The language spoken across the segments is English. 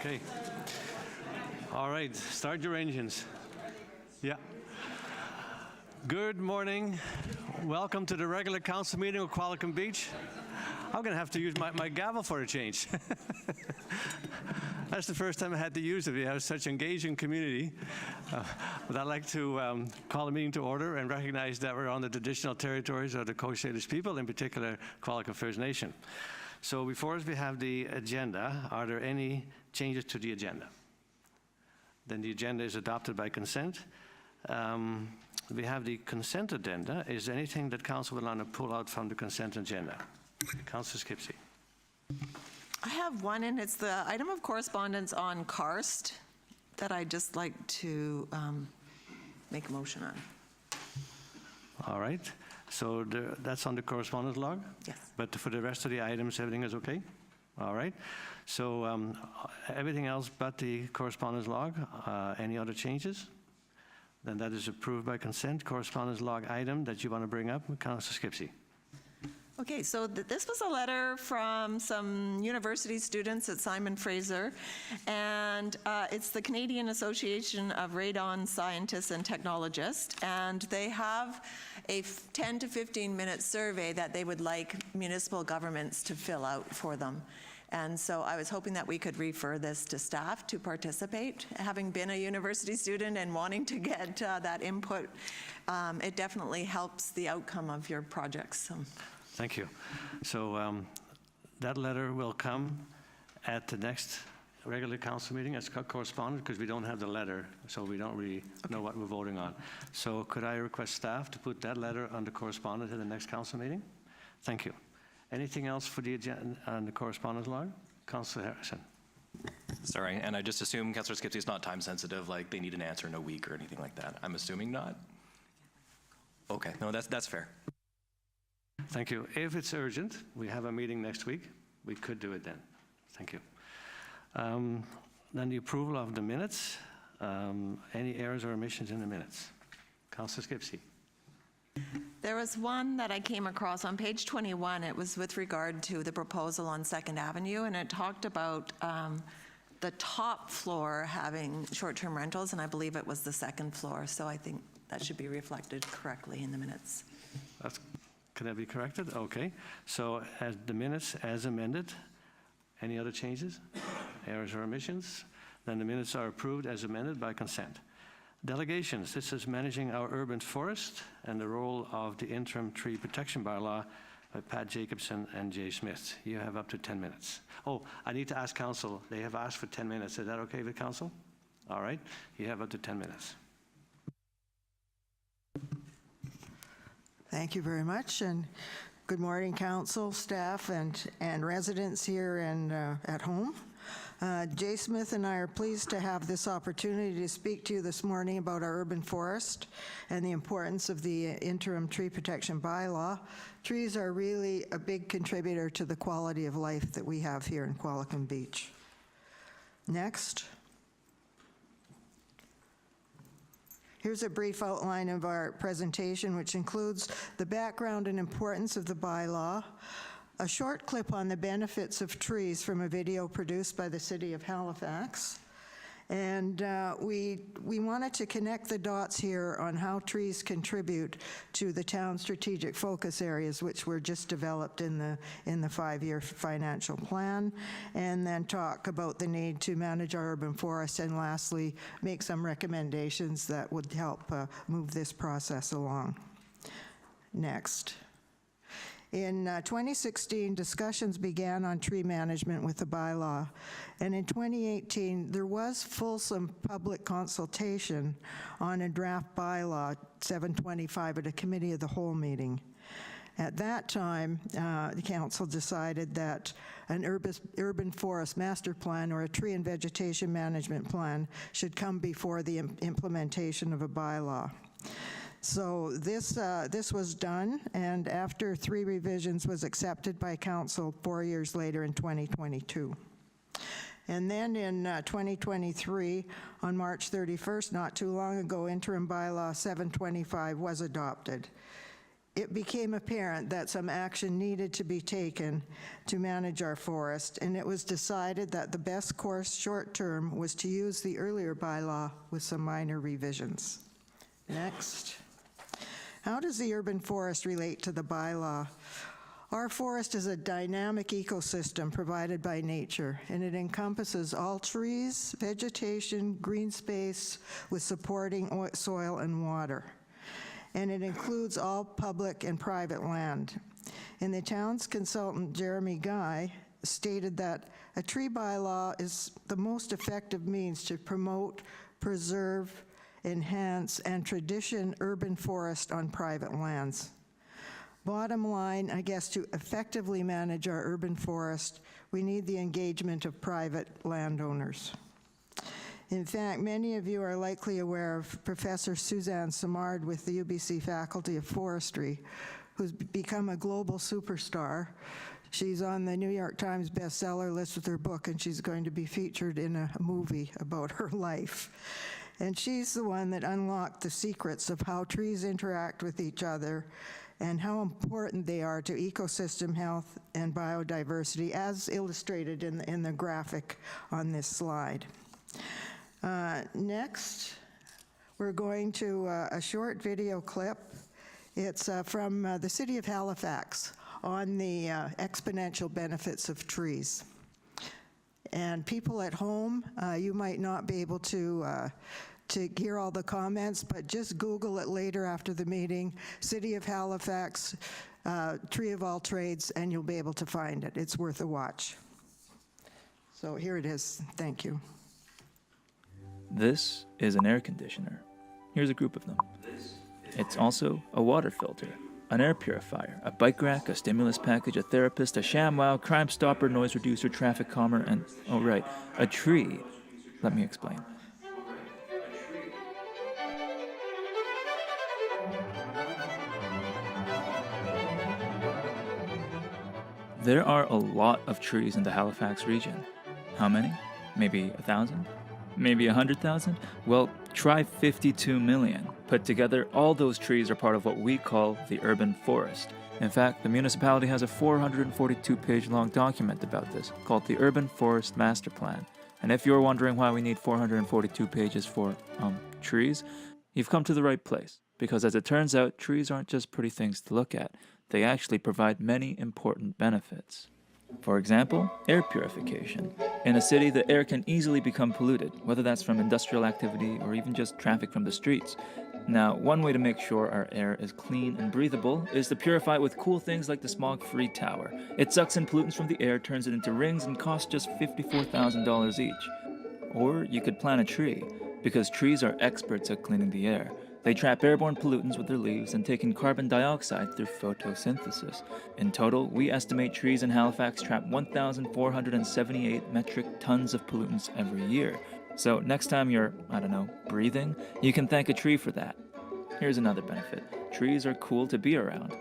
Okay. All right, start your engines. Yeah. Good morning. Welcome to the regular council meeting of Qualicum Beach. I'm going to have to use my gavel for a change. That's the first time I had to use it. We have such engaging community. But I'd like to call the meeting to order and recognize that we're on the traditional territories of the Coast Salish people, in particular Qualicum First Nation. So before us we have the agenda. Are there any changes to the agenda? Then the agenda is adopted by consent. We have the consent agenda. Is there anything that council would want to pull out from the consent agenda? Councillor Skipsey. I have one, and it's the item of correspondence on karst that I'd just like to make a motion on. All right. So that's on the correspondence log? Yes. But for the rest of the items, everything is okay? All right. So everything else but the correspondence log, any other changes? Then that is approved by consent. Correspondence log item that you want to bring up, Councillor Skipsey. Okay, so this was a letter from some university students at Simon Fraser, and it's the Canadian Association of Radon Scientists and Technologists, and they have a 10 to 15 minute survey that they would like municipal governments to fill out for them. And so I was hoping that we could refer this to staff to participate. Having been a university student and wanting to get that input, it definitely helps the outcome of your projects. So. Thank you. So that letter will come at the next regular council meeting as correspondence, because we don't have the letter, so we don't really know what we're voting on. So could I request staff to put that letter on the correspondence at the next council meeting? Thank you. Anything else for the agenda on the correspondence log? Councillor Harrison. Sorry, and I just assume Councillor Skipsey is not time sensitive, like they need an answer in a week or anything like that. I'm assuming not. Okay, no, that's fair. Thank you. If it's urgent, we have a meeting next week. We could do it then. Thank you. Then the approval of the minutes. Any errors or omissions in the minutes? Councillor Skipsey. There was one that I came across on page 21. It was with regard to the proposal on 2nd Avenue, and it talked about the top floor having short-term rentals, and I believe it was the 2nd floor. So I think that should be reflected correctly in the minutes. Can that be corrected? Okay. So as the minutes as amended, any other changes, errors or omissions? Then the minutes are approved as amended by consent. Delegations. This is managing our urban forest and the role of the interim tree protection bylaw by Pat Jacobson and Jay Smith. You have up to 10 minutes. Oh, I need to ask council. They have asked for 10 minutes. Is that okay with council? All right. You have up to 10 minutes. Thank you very much, and good morning, council, staff, and residents here and at home. Jay Smith and I are pleased to have this opportunity to speak to you this morning about our urban forest and the importance of the interim tree protection bylaw. Trees are really a big contributor to the quality of life that we have here in Qualicum Beach. Next. Here's a brief outline of our presentation, which includes the background and importance of the bylaw, a short clip on the benefits of trees from a video produced by the City of Halifax, and we wanted to connect the dots here on how trees contribute to the town's strategic focus areas, which were just developed in the 5-year financial plan, and then talk about the need to manage our urban forests, and lastly, make some recommendations that would help move this process along. Next. In 2016, discussions began on tree management with the bylaw, and in 2018, there was fulsome public consultation on a draft bylaw 725 at a committee of the whole meeting. At that time, the council decided that an urban forest master plan or a tree and vegetation management plan should come before the implementation of a bylaw. So this was done, and after 3 revisions was accepted by council 4 years later in 2022. And then in 2023, on March 31st, not too long ago, interim bylaw 725 was adopted. it became apparent that some action needed to be taken to manage our forest, and it was decided that the best course short-term was to use the earlier bylaw with some minor revisions. Next. How does the urban forest relate to the bylaw? Our forest is a dynamic ecosystem provided by nature, and it encompasses all trees, vegetation, green space with supporting soil and water. And it includes all public and private land. And the town's consultant, Jeremy Guy, stated that a tree bylaw is the most effective means to promote, preserve, enhance, and tradition urban forest on private lands. Bottom line, I guess, to effectively manage our urban forest, we need the engagement of private landowners. In fact, many of you are likely aware of Professor Suzanne Simard with the UBC Faculty of Forestry, who's become a global superstar. She's on the New York Times bestseller list with her book, and she's going to be featured in a movie about her life. And she's the one that unlocked the secrets of how trees interact with each other and how important they are to ecosystem health and biodiversity, as illustrated in the graphic on this slide. Next, we're going to a short video clip. It's from the city of Halifax on the exponential benefits of trees. And people at home, you might not be able to hear all the comments, but just Google it later after the meeting, City of Halifax, Tree of All Trades, and you'll be able to find it. It's worth a watch. So here it is. Thank you. This is an air conditioner. Here's a group of them. It's also a water filter, an air purifier, a bike rack, a stimulus package, a therapist, a ShamWow, crime stopper, noise reducer, traffic calmer, and, oh right, a tree. Let me explain. There are a lot of trees in the Halifax region. How many? Maybe 1,000? Maybe 100,000? Well, try 52 million. Put together, all those trees are part of what we call the urban forest. In fact, the municipality has a 442-page long document about this called the Urban Forest Master Plan. And if you're wondering why we need 442 pages for trees, you've come to the right place. Because as it turns out, trees aren't just pretty things to look at. They actually provide many important benefits. For example, air purification. In a city, the air can easily become polluted, whether that's from industrial activity or even just traffic from the streets. Now, one way to make sure our air is clean and breathable is to purify it with cool things like the smog-free tower. It sucks in pollutants from the air, turns it into rings, and costs just $54,000 each. Or you could plant a tree, because trees are experts at cleaning the air. They trap airborne pollutants with their leaves and take in carbon dioxide through photosynthesis. In total, we estimate trees in Halifax trap 1,478 metric tons of pollutants every year. So next time you're, I don't know, breathing, you can thank a tree for that. Here's another benefit. Trees are cool to be around.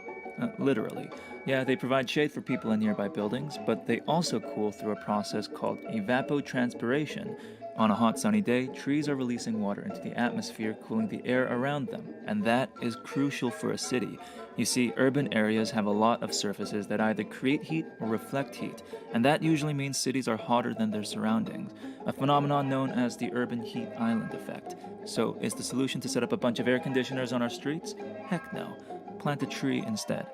Literally. Yeah, they provide shade for people in nearby buildings, but they also cool through a process called evapotranspiration. On a hot sunny day, trees are releasing water into the atmosphere, cooling the air around them, and that is crucial for a city. You see, urban areas have a lot of surfaces that either create heat or reflect heat, and that usually means cities are hotter than their surroundings, a phenomenon known as the urban heat island effect. So, is the solution to set up a bunch of air conditioners on our streets? Heck no. Plant a tree instead.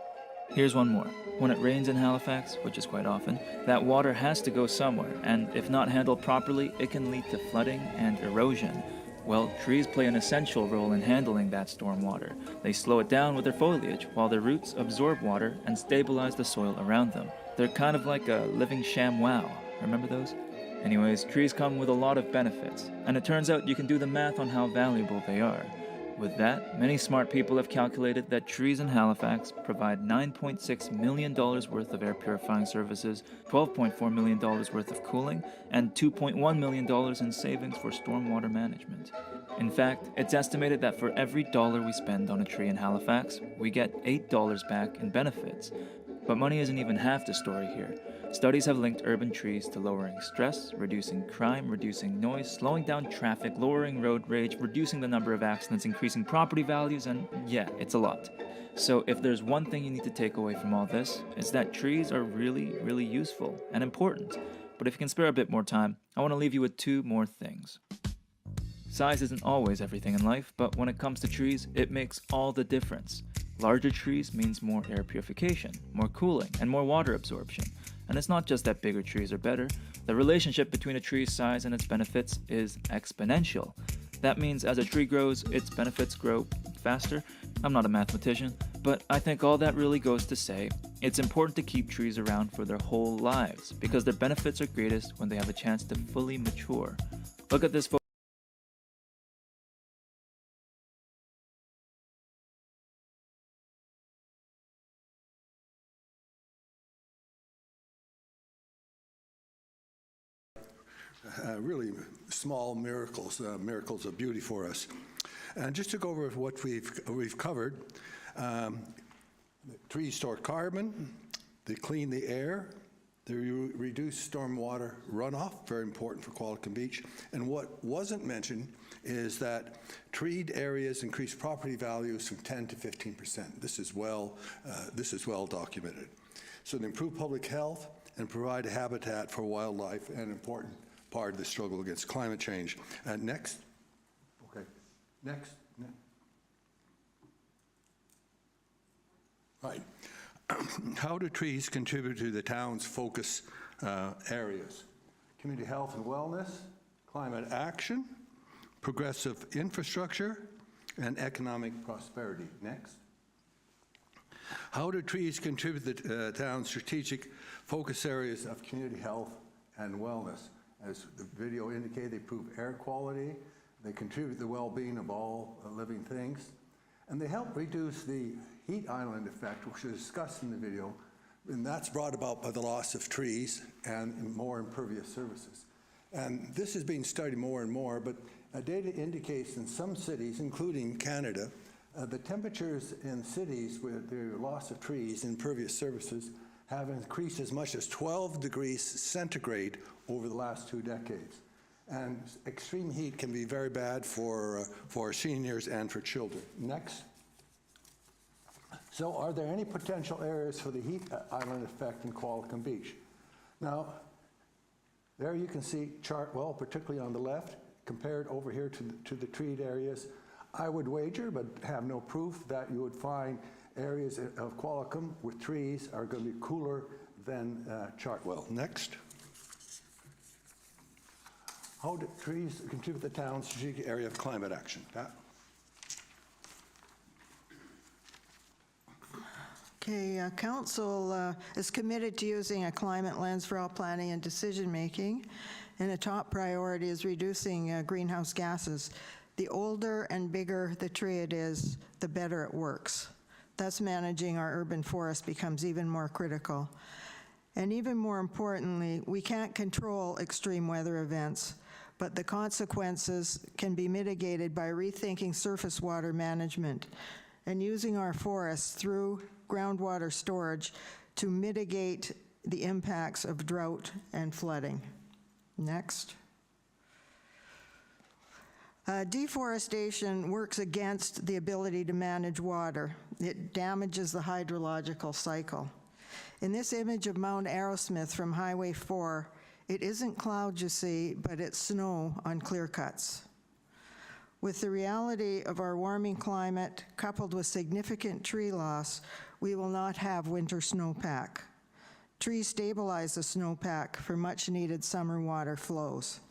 Here's one more. When it rains in Halifax, which is quite often, that water has to go somewhere, and if not handled properly, it can lead to flooding and erosion. Well, trees play an essential role in handling that storm water. They slow it down with their foliage, while their roots absorb water and stabilize the soil around them. They're kind of like a living ShamWow. Remember those? Anyways, trees come with a lot of benefits, and it turns out you can do the math on how valuable they are. With that, many smart people have calculated that trees in Halifax provide $9.6 million worth of air purifying services, $12.4 million worth of cooling, and $2.1 million in savings for stormwater management. In fact, it's estimated that for every dollar we spend on a tree in Halifax, we get $8 back in benefits. But money isn't even half the story here. Studies have linked urban trees to lowering stress, reducing crime, reducing noise, slowing down traffic, lowering road rage, reducing the number of accidents, increasing property values, and yeah, it's a lot. So if there's one thing you need to take away from all this, it's that trees are really, really useful and important. But if you can spare a bit more time, I want to leave you with 2 more things. Size isn't always everything in life, but when it comes to trees, it makes all the difference. Larger trees means more air purification, more cooling, and more water absorption. And it's not just that bigger trees are better. The relationship between a tree's size and its benefits is exponential. That means as a tree grows, its benefits grow faster. I'm not a mathematician, but I think all that really goes to say it's important to keep trees around for their whole lives because their benefits are greatest when they have a chance to fully mature. Look at this photo. Really small miracles, miracles of beauty for us. And just to go over what we've covered, trees store carbon, they clean the air, they reduce stormwater runoff, very important for Qualicum Beach. And what wasn't mentioned is that treed areas increase property values from 10 to 15%. This is well documented. So they improve public health and provide a habitat for wildlife, an important part of the struggle against climate change. Next. Okay. Next. Right. How do trees contribute to the town's focus areas? Community health and wellness, climate action, progressive infrastructure, and economic prosperity. Next. How do trees contribute to the town's strategic focus areas of community health and wellness? As the video indicated, they improve air quality, they contribute to the well-being of all living things, and they help reduce the heat island effect, which was discussed in the video, and that's brought about by the loss of trees and more impervious surfaces. And this is being studied more and more, but data indicates in some cities, including Canada, the temperatures in cities with the loss of trees and impervious surfaces have increased as much as 12 degrees centigrade over the last 2 decades. And extreme heat can be very bad for seniors and for children. Next. So are there any potential areas for the heat island effect in Qualicum Beach? Now, there you can see Chartwell, particularly on the left, compared over here to the treed areas. I would wager, but have no proof, that you would find areas of Qualicum with trees are going to be cooler than Chartwell. Next. How do trees contribute to the town's strategic area of climate action? Pat? Okay, Council is committed to using a climate lens for all planning and decision-making, and a top priority is reducing greenhouse gases. The older and bigger the tree it is, the better it works. Thus, managing our urban forest becomes even more critical. And even more importantly, we can't control extreme weather events, but the consequences can be mitigated by rethinking surface water management and using our forests through groundwater storage to mitigate the impacts of drought and flooding. Next. Deforestation works against the ability to manage water. It damages the hydrological cycle. In this image of Mount Arrowsmith from Highway 4, it isn't clouds you see, but it's snow on clear cuts. With the reality of our warming climate coupled with significant tree loss, we will not have winter snowpack. Trees stabilize the snowpack for much needed summer water flows.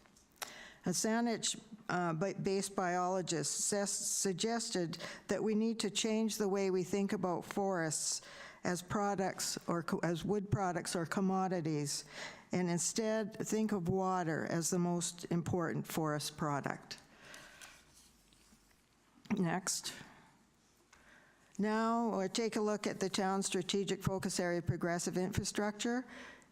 A Saanich-based biologist suggested that we need to change the way we think about forests as products or as wood products or commodities, and instead think of water as the most important forest product. Next. Now, we'll take a look at the town's strategic focus area progressive infrastructure.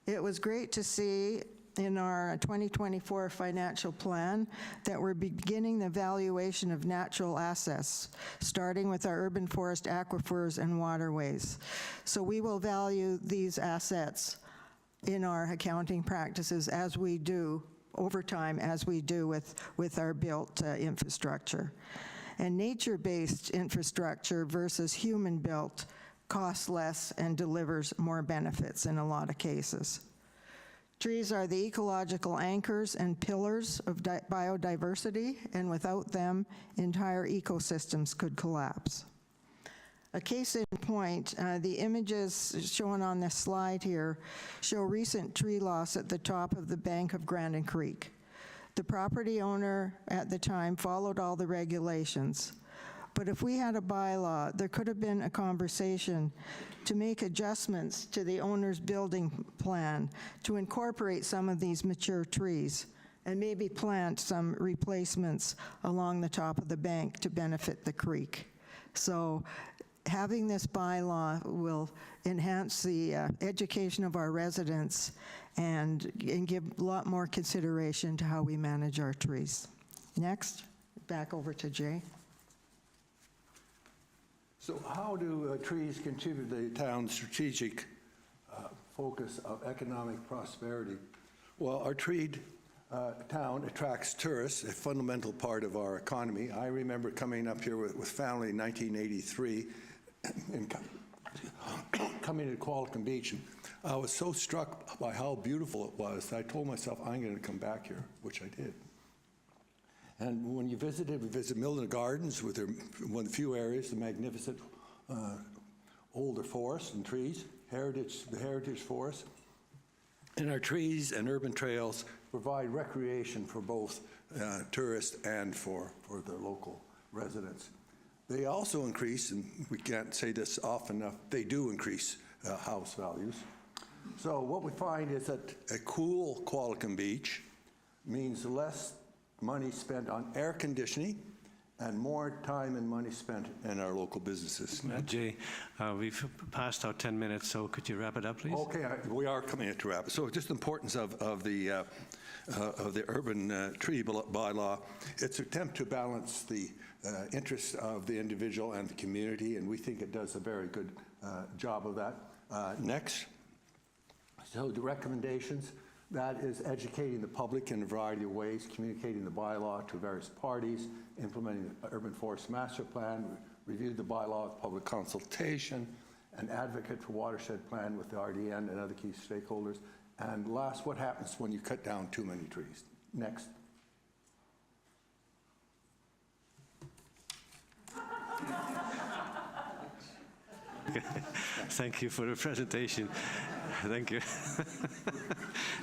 It was great to see in our 2024 financial plan that we're beginning the valuation of natural assets, starting with our urban forest aquifers and waterways. So we will value these assets in our accounting practices as we do over time, as we do with our built infrastructure. And nature-based infrastructure versus human-built costs less and delivers more benefits in a lot of cases. Trees are the ecological anchors and pillars of biodiversity, and without them, entire ecosystems could collapse. A case in point, the images shown on this slide here show recent tree loss at the top of the bank of Grandin Creek. The property owner at the time followed all the regulations, but if we had a bylaw, there could have been a conversation to make adjustments to the owner's building plan to incorporate some of these mature trees and maybe plant some replacements along the top of the bank to benefit the creek. So having this bylaw will enhance the education of our residents and give a lot more consideration to how we manage our trees. Next, back over to Jay. So how do trees contribute to the town's strategic focus of economic prosperity? Well, our treed town attracts tourists, a fundamental part of our economy. I remember coming up here with family in 1983 and coming to Qualicum Beach, and I was so struck by how beautiful it was that I told myself, I'm going to come back here, which I did. And when you visited, we visited Milner Gardens with their, one of the few areas, the magnificent older forests and trees, the heritage forest. And our trees and urban trails provide recreation for both tourists and for the local residents. They also increase, and we can't say this often enough, they do increase house values. So what we find is that a cool Qualicum Beach means less money spent on air conditioning and more time and money spent in our local businesses. Jay, we've passed our 10 minutes, so could you wrap it up, please? Okay, we are coming to wrap. So just the importance of the urban tree bylaw. It's an attempt to balance the interests of the individual and the community, and we think it does a very good job of that. Next, so the recommendations. That is educating the public in a variety of ways, communicating the bylaw to various parties, implementing the Urban Forest Master Plan, reviewed the bylaw with public consultation, an advocate for watershed plan with the RDN and other key stakeholders. And last, what happens when you cut down too many trees? Next. Thank you for the presentation. Thank you.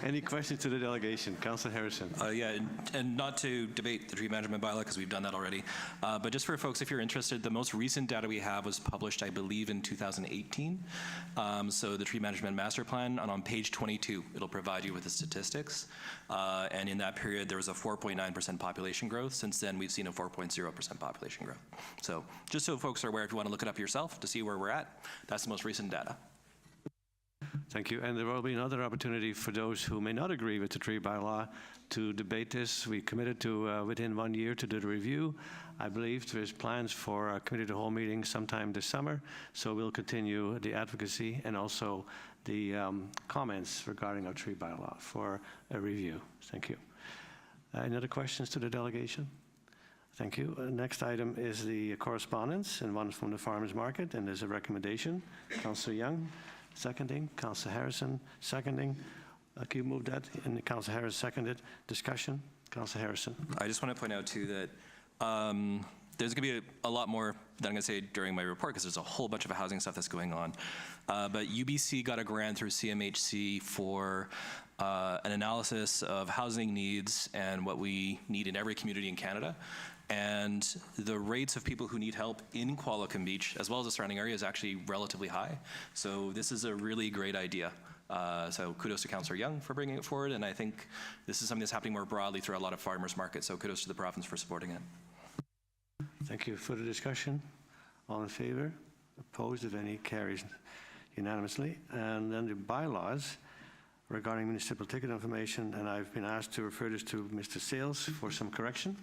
Any questions to the delegation? Councillor Harrison. Yeah, and not to debate the tree management bylaw because we've done that already, but just for folks, if you're interested, the most recent data we have was published, I believe, in 2018. So the tree management master plan, and on page 22, it'll provide you with the statistics. And in that period, there was a 4.9% population growth. Since then, we've seen a 4.0% population growth. So just so folks are aware, if you want to look it up yourself to see where we're at, that's the most recent data. Thank you. And there will be another opportunity for those who may not agree with the tree bylaw to debate this. We committed to, within 1 year, to do the review. I believe there's plans for a committee to whole meeting sometime this summer. So we'll continue the advocacy and also the comments regarding our tree bylaw for a review. Thank you. Any other questions to the delegation? Thank you. Next item is the correspondence, and one from the farmers market, and there's a recommendation. Councillor Young. Seconding. Councillor Harrison, seconding. Can you move that? And Councillor Harris seconded. Discussion. Councillor Harrison. I just want to point out, too, that there's going to be a lot more that I'm going to say during my report because there's a whole bunch of housing stuff that's going on. But UBC got a grant through CMHC for an analysis of housing needs and what we need in every community in Canada. And the rates of people who need help in Qualicum Beach, as well as the surrounding area, is actually relatively high. So this is a really great idea. So kudos to Councillor Young for bringing it forward, and I think this is something that's happening more broadly through a lot of farmers markets, so kudos to the province for supporting it. Thank you. Further discussion? All in favor? Opposed, if any? Carries unanimously. And then the bylaws regarding municipal ticket information, and I've been asked to refer this to Mr. Sales for some correction.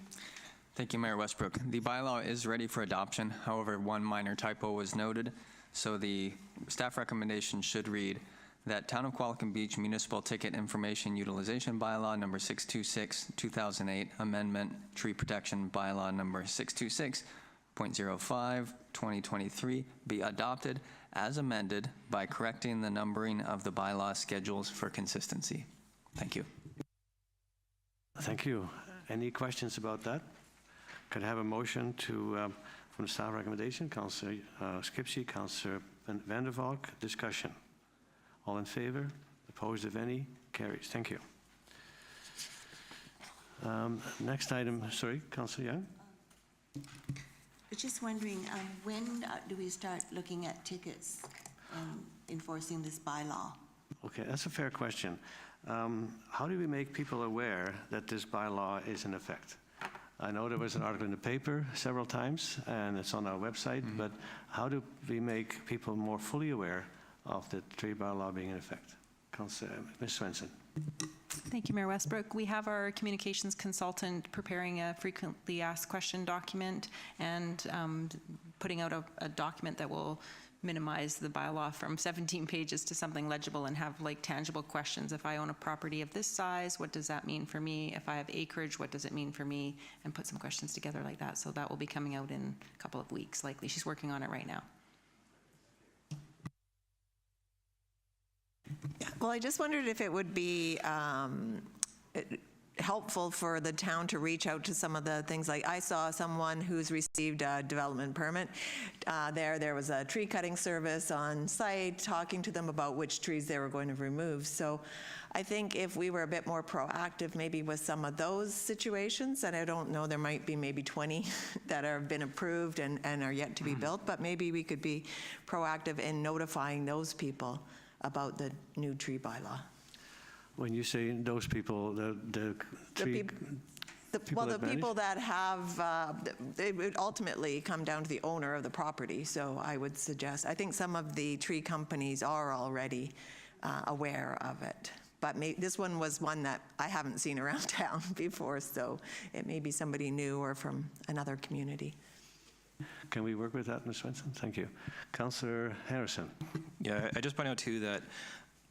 Thank you, Mayor Westbrook. The bylaw is ready for adoption. However, one minor typo was noted. So the staff recommendation should read, that Town of Qualicum Beach Municipal Ticket Information Utilization Bylaw number 626, 2008, Amendment Tree Protection Bylaw number 626.05, 2023 be adopted as amended by correcting the numbering of the bylaw schedules for consistency. Thank you. Thank you. Any questions about that? Could I have a motion to, from the staff recommendation? Councillor Skipsey, Councillor Vander, Valk, discussion. All in favor? Opposed, if any? Carries. Thank you. Next item, sorry, Councillor Young? I was just wondering, when do we start looking at tickets and enforcing this bylaw? Okay, that's a fair question. How do we make people aware that this bylaw is in effect? I know there was an article in the paper several times, and it's on our website, but how do we make people more fully aware of the tree bylaw being in effect? Councillor, Ms. Swenson. Thank you, Mayor Westbrook. We have our communications consultant preparing a frequently asked question document and putting out a document that will minimize the bylaw from 17 pages to something legible and have like tangible questions. If I own a property of this size, what does that mean for me? If I have acreage, what does it mean for me? And put some questions together like that. So that will be coming out in a couple of weeks, likely. She's working on it right now. Well, I just wondered if it would be helpful for the town to reach out to some of the things. Like I saw someone who's received a development permit. There was a tree cutting service on site talking to them about which trees they were going to remove. So I think if we were a bit more proactive maybe with some of those situations, and I don't know, there might be maybe 20 that have been approved and are yet to be built, but maybe we could be proactive in notifying those people about the new tree bylaw. When you say those people, the tree Well, the that manage? people that have, it would ultimately come down to the owner of the property. So I would suggest, I think some of the tree companies are already aware of it. But this one was one that I haven't seen around town before, so it may be somebody new or from another community. Can we work with that, Ms. Swenson? Thank you. Councillor Harrison. Yeah, I just point out too that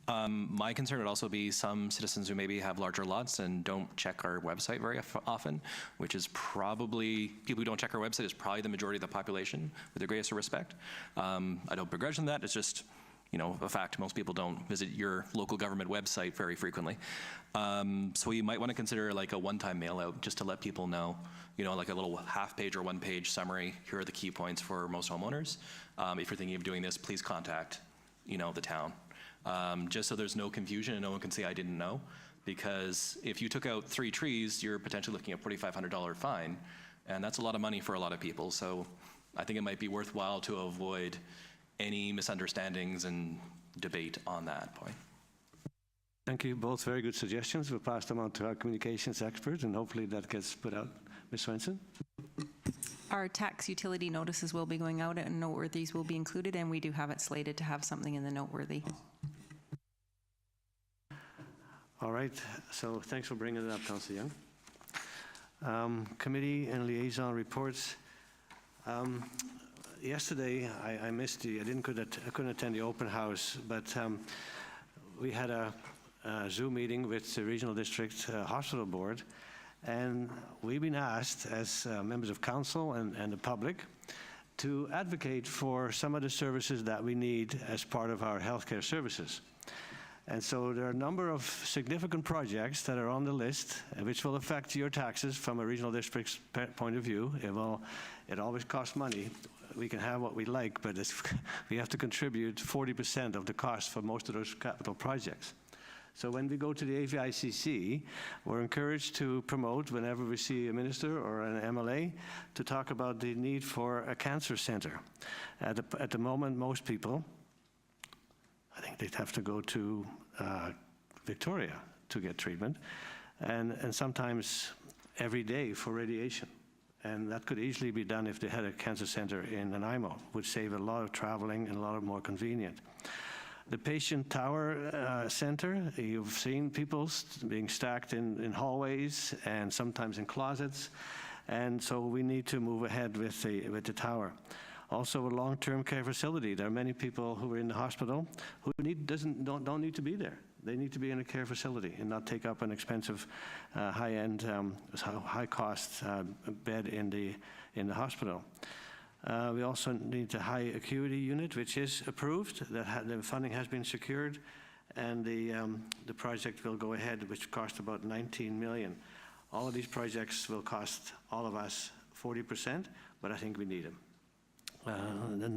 my concern would also be some citizens who maybe have larger lots and don't check our website very often, which is probably, people who don't check our website is probably the majority of the population, with the greatest respect. I don't begrudge them that, it's just, you know, a fact. Most people don't visit your local government website very frequently. So you might want to consider like a one-time mail out just to let people know, you know, like a little half-page or one-page summary. Here are the key points for most homeowners. If you're thinking of doing this, please contact, you know, the town. Just so there's no confusion and no one can say I didn't know. Because if you took out 3 trees, you're potentially looking at a $4,500 fine, and that's a lot of money for a lot of people. So I think it might be worthwhile to avoid any misunderstandings and debate on that point. Thank you. Both very good suggestions. We'll pass them on to our communications expert, and hopefully that gets put out. Ms. Swenson? Our tax utility notices will be going out and noteworthies will be included, and we do have it slated to have something in the noteworthy. All right. So thanks for bringing it up, Councillor Young. Committee and liaison reports. Yesterday, I missed I couldn't attend the open house, but we had a Zoom meeting with the Regional District Hospital Board, and we've been asked as members of council and the public to advocate for some of the services that we need as part of our healthcare services. And so there are a number of significant projects that are on the list, which will affect your taxes from a regional district's point of view. It always costs money. We can have what we like, but we have to contribute 40% of the cost for most of those capital projects. So when we go to the AVICC, we're encouraged to promote, whenever we see a minister or an MLA, to talk about the need for a cancer center. At the moment, most people, I think they'd have to go to Victoria to get treatment, and sometimes every day for radiation. And that could easily be done if they had a cancer center in Nanaimo. Would save a lot of traveling and a lot more convenient. The patient tower center, you've seen people being stacked in hallways and sometimes in closets, and so we need to move ahead with the tower. Also, a long-term care facility. There are many people who are in the hospital who don't need to be there. They need to be in a care facility and not take up an expensive, high-end, high-cost bed in the hospital. We also need a high acuity unit, which is approved. The funding has been secured, and the project will go ahead, which cost about $19 million. All of these projects will cost all of us 40%, but I think we need them. Then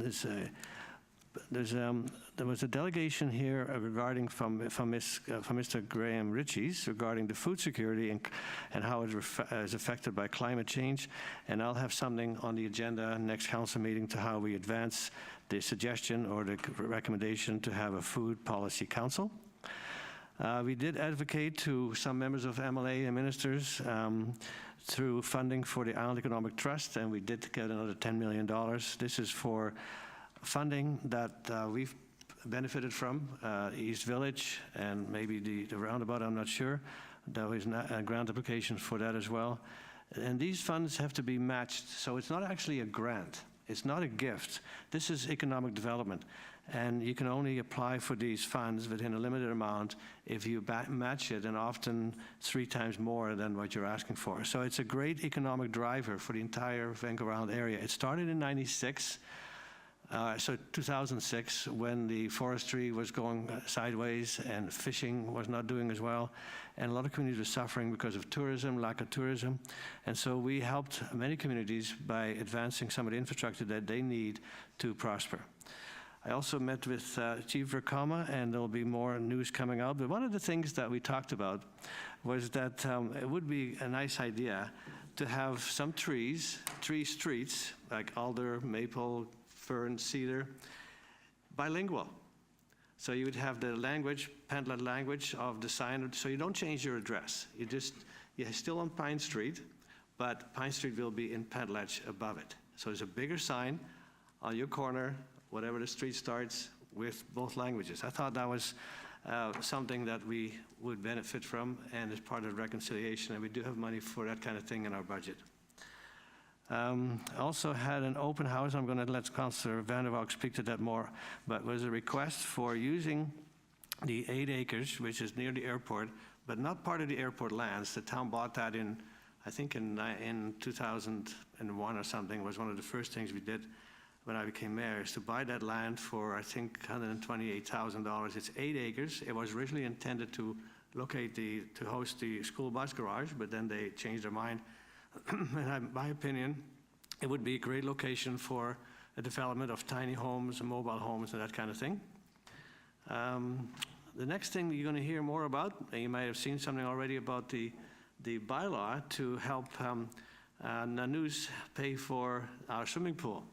there was a delegation here regarding from Mr. Graham Ritchie's regarding the food security and how it is affected by climate change. And I'll have something on the agenda next council meeting to how we advance the suggestion or the recommendation to have a food policy council. We did advocate to some members of MLA and ministers through funding for the Island Economic Trust, and we did get another $10 million. This is for funding that we've benefited from, East Village and maybe the roundabout, I'm not sure. There was a grant application for that as well. And these funds have to be matched, so it's not actually a grant. It's not a gift. This is economic development. And you can only apply for these funds within a limited amount if you match it, and often 3 times more than what you're asking for. So it's a great economic driver for the entire Vancouver Island area. It started in 96. So 2006, when the forestry was going sideways and fishing was not doing as well, and a lot of communities were suffering because of tourism, lack of tourism. And so we helped many communities by advancing some of the infrastructure that they need to prosper. I also met with Chief Verkama, and there will be more news coming out. But one of the things that we talked about was that it would be a nice idea to have some tree streets, like alder, maple, fern, cedar, bilingual. So you would have the language, Pentland language of the sign, so you don't change your address. You're still on Pine Street, but Pine Street will be in Pentland above it. So there's a bigger sign on your corner, whatever the street starts, with both languages. I thought that was something that we would benefit from, and as part of reconciliation, and we do have money for that kind of thing in our budget. Also had an open house. I'm going to let Councillor Vander speak to that more, but was a request for using the 8 acres, which is near the airport, but not part of the airport lands. The town bought that in, I think in 2001 or something, was one of the first things we did when I became mayor, is to buy that land for, I think, $128,000. It's 8 acres. It was originally intended to host the school bus garage, but then they changed their mind. And in my opinion, it would be a great location for a development of tiny homes and mobile homes and that kind of thing. The next thing you're going to hear more about, and you might have seen something already about the bylaw to help Nanoos pay for our swimming pool.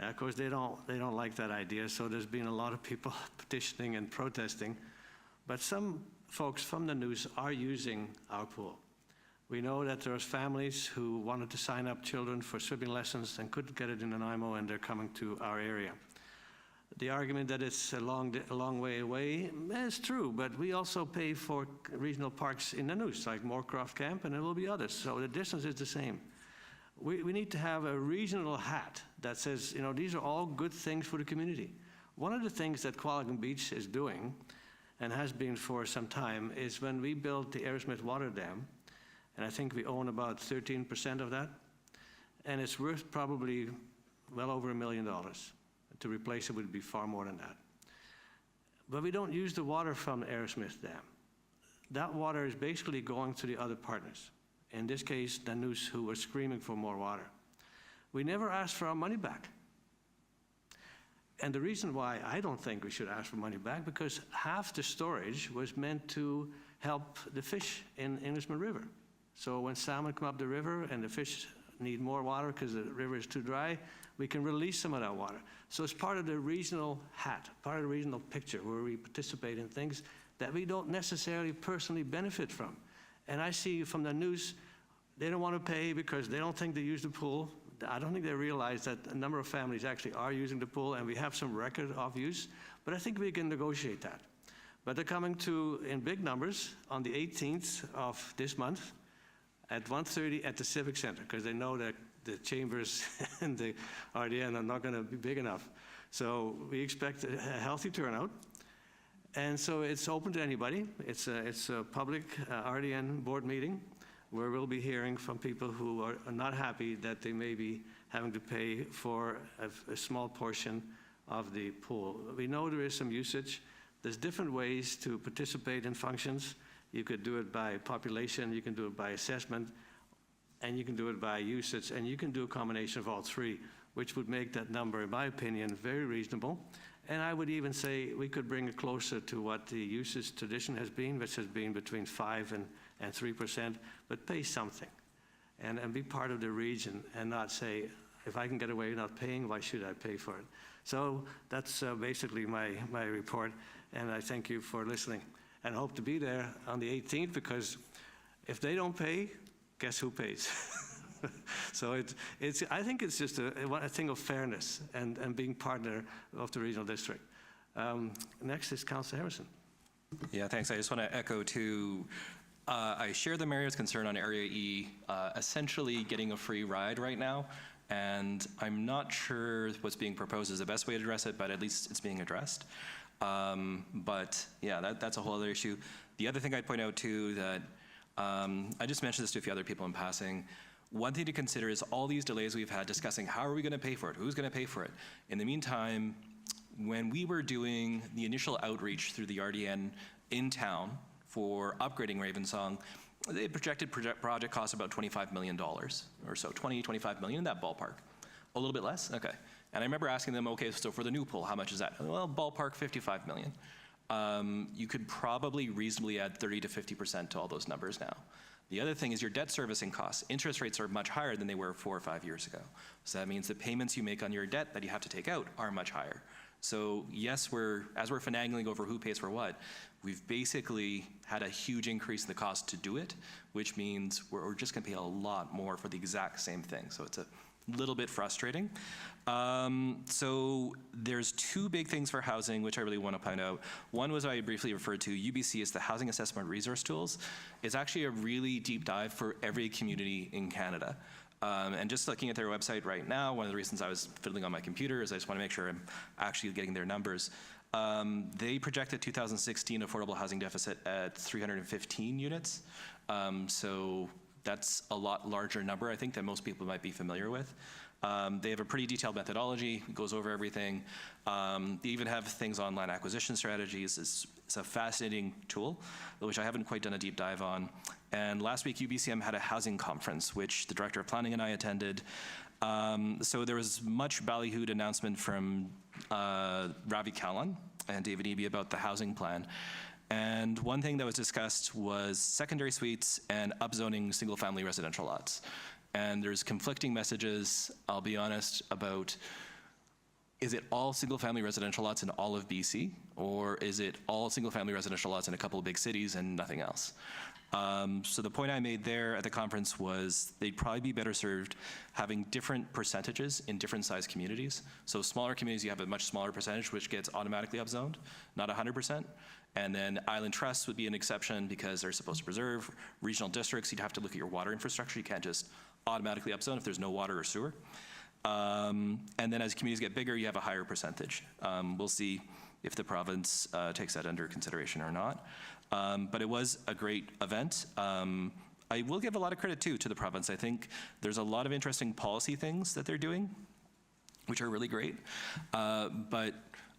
Of course, they don't like that idea, so there's been a lot of people petitioning and protesting. But some folks from Nanoos are using our pool. We know that there are families who wanted to sign up children for swimming lessons and couldn't get it in Nanaimo, and they're coming to our area. The argument that it's a long way away is true, but we also pay for regional parks in Nanoos, like Moorcroft Camp, and there will be others, so the distance is the same. We need to have a regional hat that says, you know, these are all good things for the community. One of the things that Qualicum Beach is doing, and has been for some time, is when we built the Aerosmith Water Dam, and I think we own about 13% of that, and it's worth probably well over $1 million. To replace it would be far more than that. But we don't use the water from the Aerosmith Dam. That water is basically going to the other partners. In this case, Nanoos, who were screaming for more water. We never asked for our money back. And the reason why I don't think we should ask for money back, because half the storage was meant to help the fish in Englishman River. So when salmon come up the river and the fish need more water because the river is too dry, we can release some of that water. So it's part of the regional hat, part of the regional picture where we participate in things that we don't necessarily personally benefit from. And I see from the news, they don't want to pay because they don't think they use the pool. I don't think they realize that a number of families actually are using the pool, and we have some record of use, but I think we can negotiate that. But they're coming to, in big numbers, on the 18th of this month, at 1:30 at the Civic Center, because they know that the chambers and the RDN are not going to be big enough. So we expect a healthy turnout. And so it's open to anybody. It's a public RDN board meeting where we'll be hearing from people who are not happy that they may be having to pay for a small portion of the pool. We know there is some usage. There's different ways to participate in functions. You could do it by population, you can do it by assessment, and you can do it by usage, and you can do a combination of all three, which would make that number, in my opinion, very reasonable. And I would even say we could bring it closer to what the usage tradition has been, which has been between 5 and 3%, but pay something and be part of the region and not say, if I can get away with not paying, why should I pay for it? So that's basically my report, and I thank you for listening. And hope to be there on the 18th, because if they don't pay, guess who pays? So I think it's just a thing of fairness and being partner of the regional district. Next is Councillor Harrison. Yeah, thanks. I just want to echo too, I share the mayor's concern on Area E essentially getting a free ride right now. And I'm not sure what's being proposed is the best way to address it, but at least it's being addressed. But yeah, that's a whole other issue. The other thing I'd point out too that, I just mentioned this to a few other people in passing. One thing to consider is all these delays we've had discussing how are we going to pay for it? Who's going to pay for it? In the meantime, when we were doing the initial outreach through the RDN in town for upgrading Ravensong, the projected project cost about $25 million or so, 20, 25 million in that ballpark. A little bit less? Okay. And I remember asking them, okay, so for the new pool, how much is that? Well, ballpark 55 million. You could probably reasonably add 30 to 50% to all those numbers now. The other thing is your debt servicing costs. Interest rates are much higher than they were 4 or 5 years ago. So that means the payments you make on your debt that you have to take out are much higher. So yes, as we're finagling over who pays for what, we've basically had a huge increase in the cost to do it, which means we're just going to pay a lot more for the exact same thing. So it's a little bit frustrating. So there's two big things for housing, which I really want to point out. One was I briefly referred to, UBC is the Housing Assessment Resource Tools. It's actually a really deep dive for every community in Canada. And just looking at their website right now, one of the reasons I was fiddling on my computer is I just want to make sure I'm actually getting their numbers. They projected 2016 affordable housing deficit at 315 units. So that's a lot larger number, I think, than most people might be familiar with. They have a pretty detailed methodology, goes over everything. They even have things on land acquisition strategies. It's a fascinating tool, which I haven't quite done a deep dive on. And last week, UBCM had a housing conference, which the Director of Planning and I attended. So there was much ballyhooed announcement from Ravi Kalan and David Eby about the housing plan. And one thing that was discussed was secondary suites and upzoning single-family residential lots. And there's conflicting messages, I'll be honest, about is it all single-family residential lots in all of BC, or is it all single-family residential lots in a couple of big cities and nothing else? So the point I made there at the conference was they'd probably be better served having different percentages in different size communities. So smaller communities, you have a much smaller percentage, which gets automatically upzoned, not 100%. And then island trusts would be an exception because they're supposed to preserve. Regional districts, you'd have to look at your water infrastructure. You can't just automatically upzone if there's no water or sewer. And then as communities get bigger, you have a higher percentage. We'll see if the province takes that under consideration or not. But it was a great event. I will give a lot of credit too to the province. I think there's a lot of interesting policy things that they're doing, which are really great. But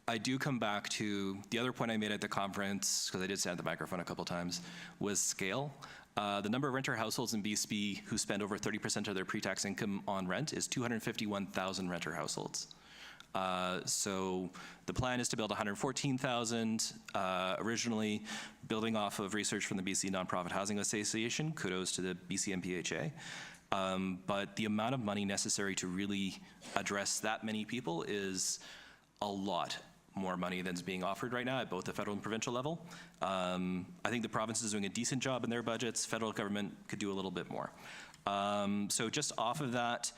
I do come back to the other point I made at the conference, because I did stand at the microphone a couple times, was scale. The number of renter households in BC who spend over 30% of their pre-tax income on rent is 251,000 renter households. So the plan is to build 114,000 originally, building off of research from the BC Nonprofit Housing Association. Kudos to the BC MPHA. But the amount of money necessary to really address that many people is a lot more money than is being offered right now at both the federal and provincial level. I think the province is doing a decent job in their budgets. Federal government could do a little bit more. So just off of that,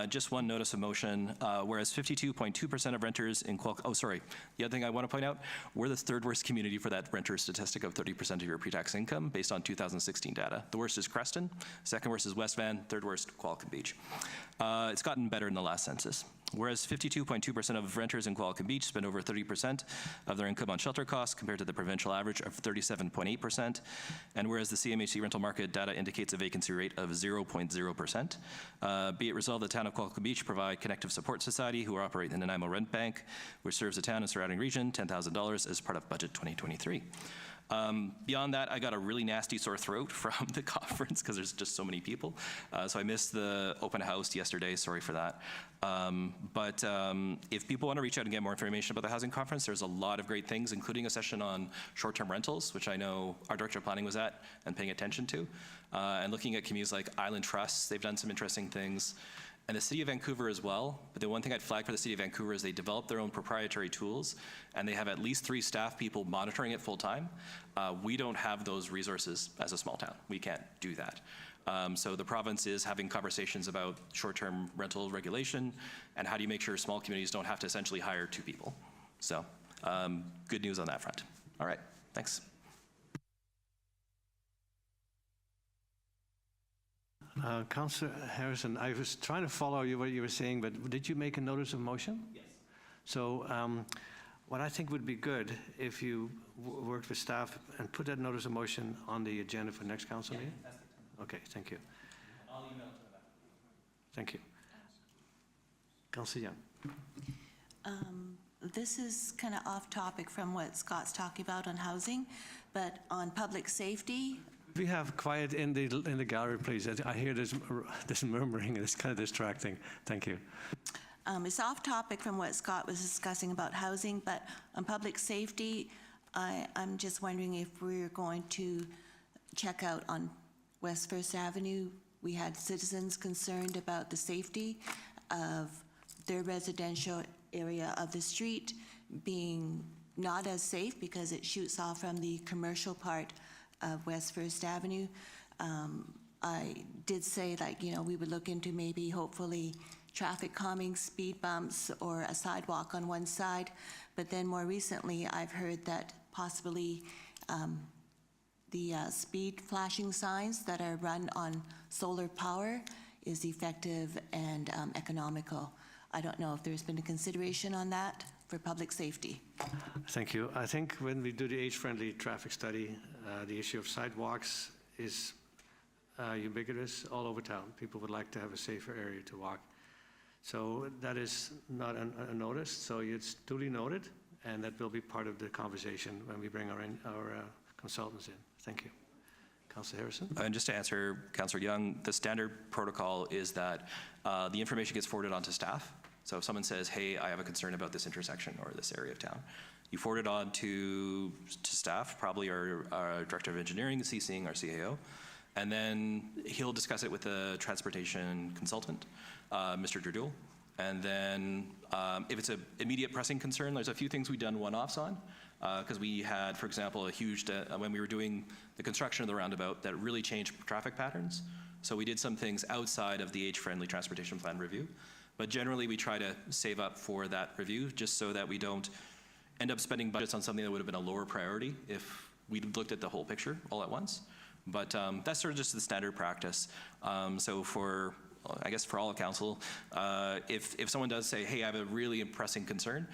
just one notice of motion, whereas 52.2% of renters in the other thing I want to point out, we're the third worst community for that renter statistic of 30% of your pre-tax income based on 2016 data. The worst is Creston, second worst is West Van, third worst Qualicum Beach. It's gotten better in the last census. Whereas 52.2% of renters in Qualicum Beach spend over 30% of their income on shelter costs compared to the provincial average of 37.8%, and whereas the CMHC rental market data indicates a vacancy rate of 0.0%, be it resolved the town of Qualicum Beach provide Connective Support Society, who operate in the Nanaimo Rent Bank, which serves the town and surrounding region, $10,000 as part of Budget 2023. Beyond that, I got a really nasty sore throat from the conference because there's just so many people. So I missed the open house yesterday, sorry for that. But if people want to reach out and get more information about the housing conference, there's a lot of great things, including a session on short-term rentals, which I know our Director of Planning was at and paying attention to, and looking at communities like Island Trusts. They've done some interesting things. And the City of Vancouver as well. But the one thing I'd flag for the City of Vancouver is they develop their own proprietary tools, and they have at least 3 staff people monitoring it full time. We don't have those resources as a small town. We can't do that. So the province is having conversations about short-term rental regulation and how do you make sure small communities don't have to essentially hire 2 people. So good news on that front. All right, thanks. Councillor Harrison, I was trying to follow what you were saying, but did you make a notice of motion? Yes. So what I think would be good if you worked with staff and put that notice of motion on the agenda for next council meeting? Okay, thank you. I'll email it to them. Thank you. Councillor Young. This is kind of off topic from what Scott's talking about on housing, but on public safety. We have quiet in the gallery, please. I hear this murmuring, and it's kind of distracting. Thank you. It's off topic from what Scott was discussing about housing, but on public safety, I'm just wondering if we're going to check out on West First Avenue. We had citizens concerned about the safety of their residential area of the street being not as safe because it shoots off from the commercial part of West First Avenue. I did say that, we would look into maybe hopefully traffic calming, speed bumps, or a sidewalk on one side. But then more recently, I've heard that possibly the speed flashing signs that are run on solar power is effective and economical. I don't know if there's been a consideration on that for public safety. Thank you. I think when we do the age-friendly traffic study, the issue of sidewalks is ubiquitous all over town. People would like to have a safer area to walk. So that is not unnoticed, so it's duly noted, and that will be part of the conversation when we bring our consultants in. Thank you. Councillor Harrison? And just to answer Councillor Young, the standard protocol is that the information gets forwarded on to staff. So if someone says, hey, I have a concern about this intersection or this area of town, you forward it on to staff, probably our Director of Engineering, CCing, our CAO, and then he'll discuss it with the transportation consultant, Mr. Durdul. And then if it's an immediate pressing concern, there's a few things we've done one-offs on, because we had, for example, a huge, when we were doing the construction of the roundabout, that really changed traffic patterns. So we did some things outside of the age-friendly transportation plan review. But generally, we try to save up for that review, just so that we don't end up spending budgets on something that would have been a lower priority if we looked at the whole picture all at once. But that's sort of just the standard practice. So I guess for all of council, if someone does say, hey, I have a really pressing concern,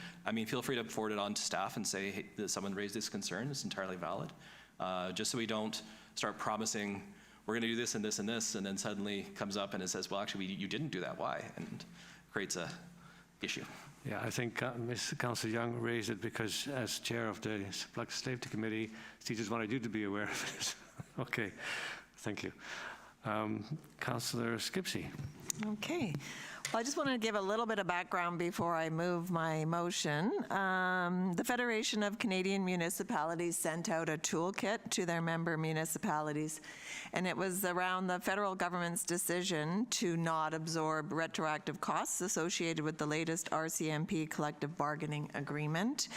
feel free to forward it on to staff and say, hey, someone raised this concern, it's entirely valid. Just so we don't start promising, we're gonna do this and this and this, and then suddenly comes up and it says, well, actually, you didn't do that, why? And creates a issue. Yeah, I think Ms. Councillor Young raised it because as chair of the Public Safety Committee, teachers wanted you to be aware of it. Okay, thank you. Councillor Skipsey. Okay. Well, I just wanted to give a little bit of background before I move my motion. The Federation of Canadian Municipalities sent out a toolkit to their member municipalities, and it was around the federal government's decision to not absorb retroactive costs associated with the latest RCMP collective bargaining agreement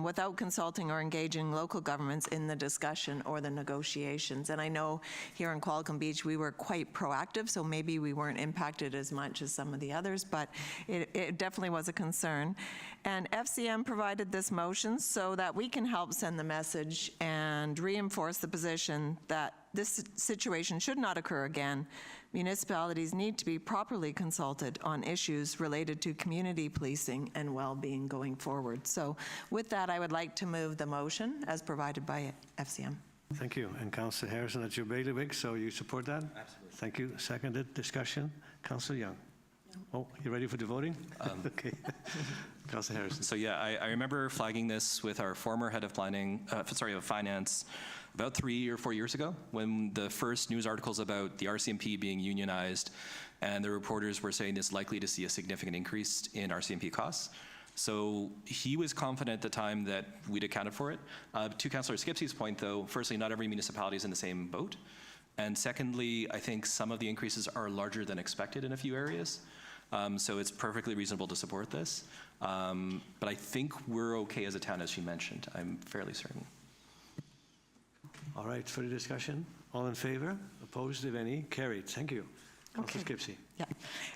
without consulting or engaging local governments in the discussion or the negotiations. And I know here in Qualicum Beach, we were quite proactive, so maybe we weren't impacted as much as some of the others, but it definitely was a concern. And FCM provided this motion so that we can help send the message and reinforce the position that this situation should not occur again. Municipalities need to be properly consulted on issues related to community policing and well-being going forward. So with that, I would like to move the motion as provided by FCM. Thank you. And Councillor Harrison, that's your bailiwick, so you support that? Absolutely. Thank you. Seconded. Discussion. Councillor Young. Oh, you ready for the voting? Okay. Councillor Harrison. So yeah, I remember flagging this with our former head of planning, of finance, about 3 or 4 years ago, when the first news articles about the RCMP being unionized, and the reporters were saying it's likely to see a significant increase in RCMP costs. So he was confident at the time that we'd accounted for it. To Councillor Skipsey's point, though, firstly, not every municipality is in the same boat. And secondly, I think some of the increases are larger than expected in a few areas. So it's perfectly reasonable to support this. But I think we're okay as a town, as she mentioned. I'm fairly certain. All right, further discussion? All in favor? Opposed, if any? Carried. Thank you. Councillor Skipsey. Yeah.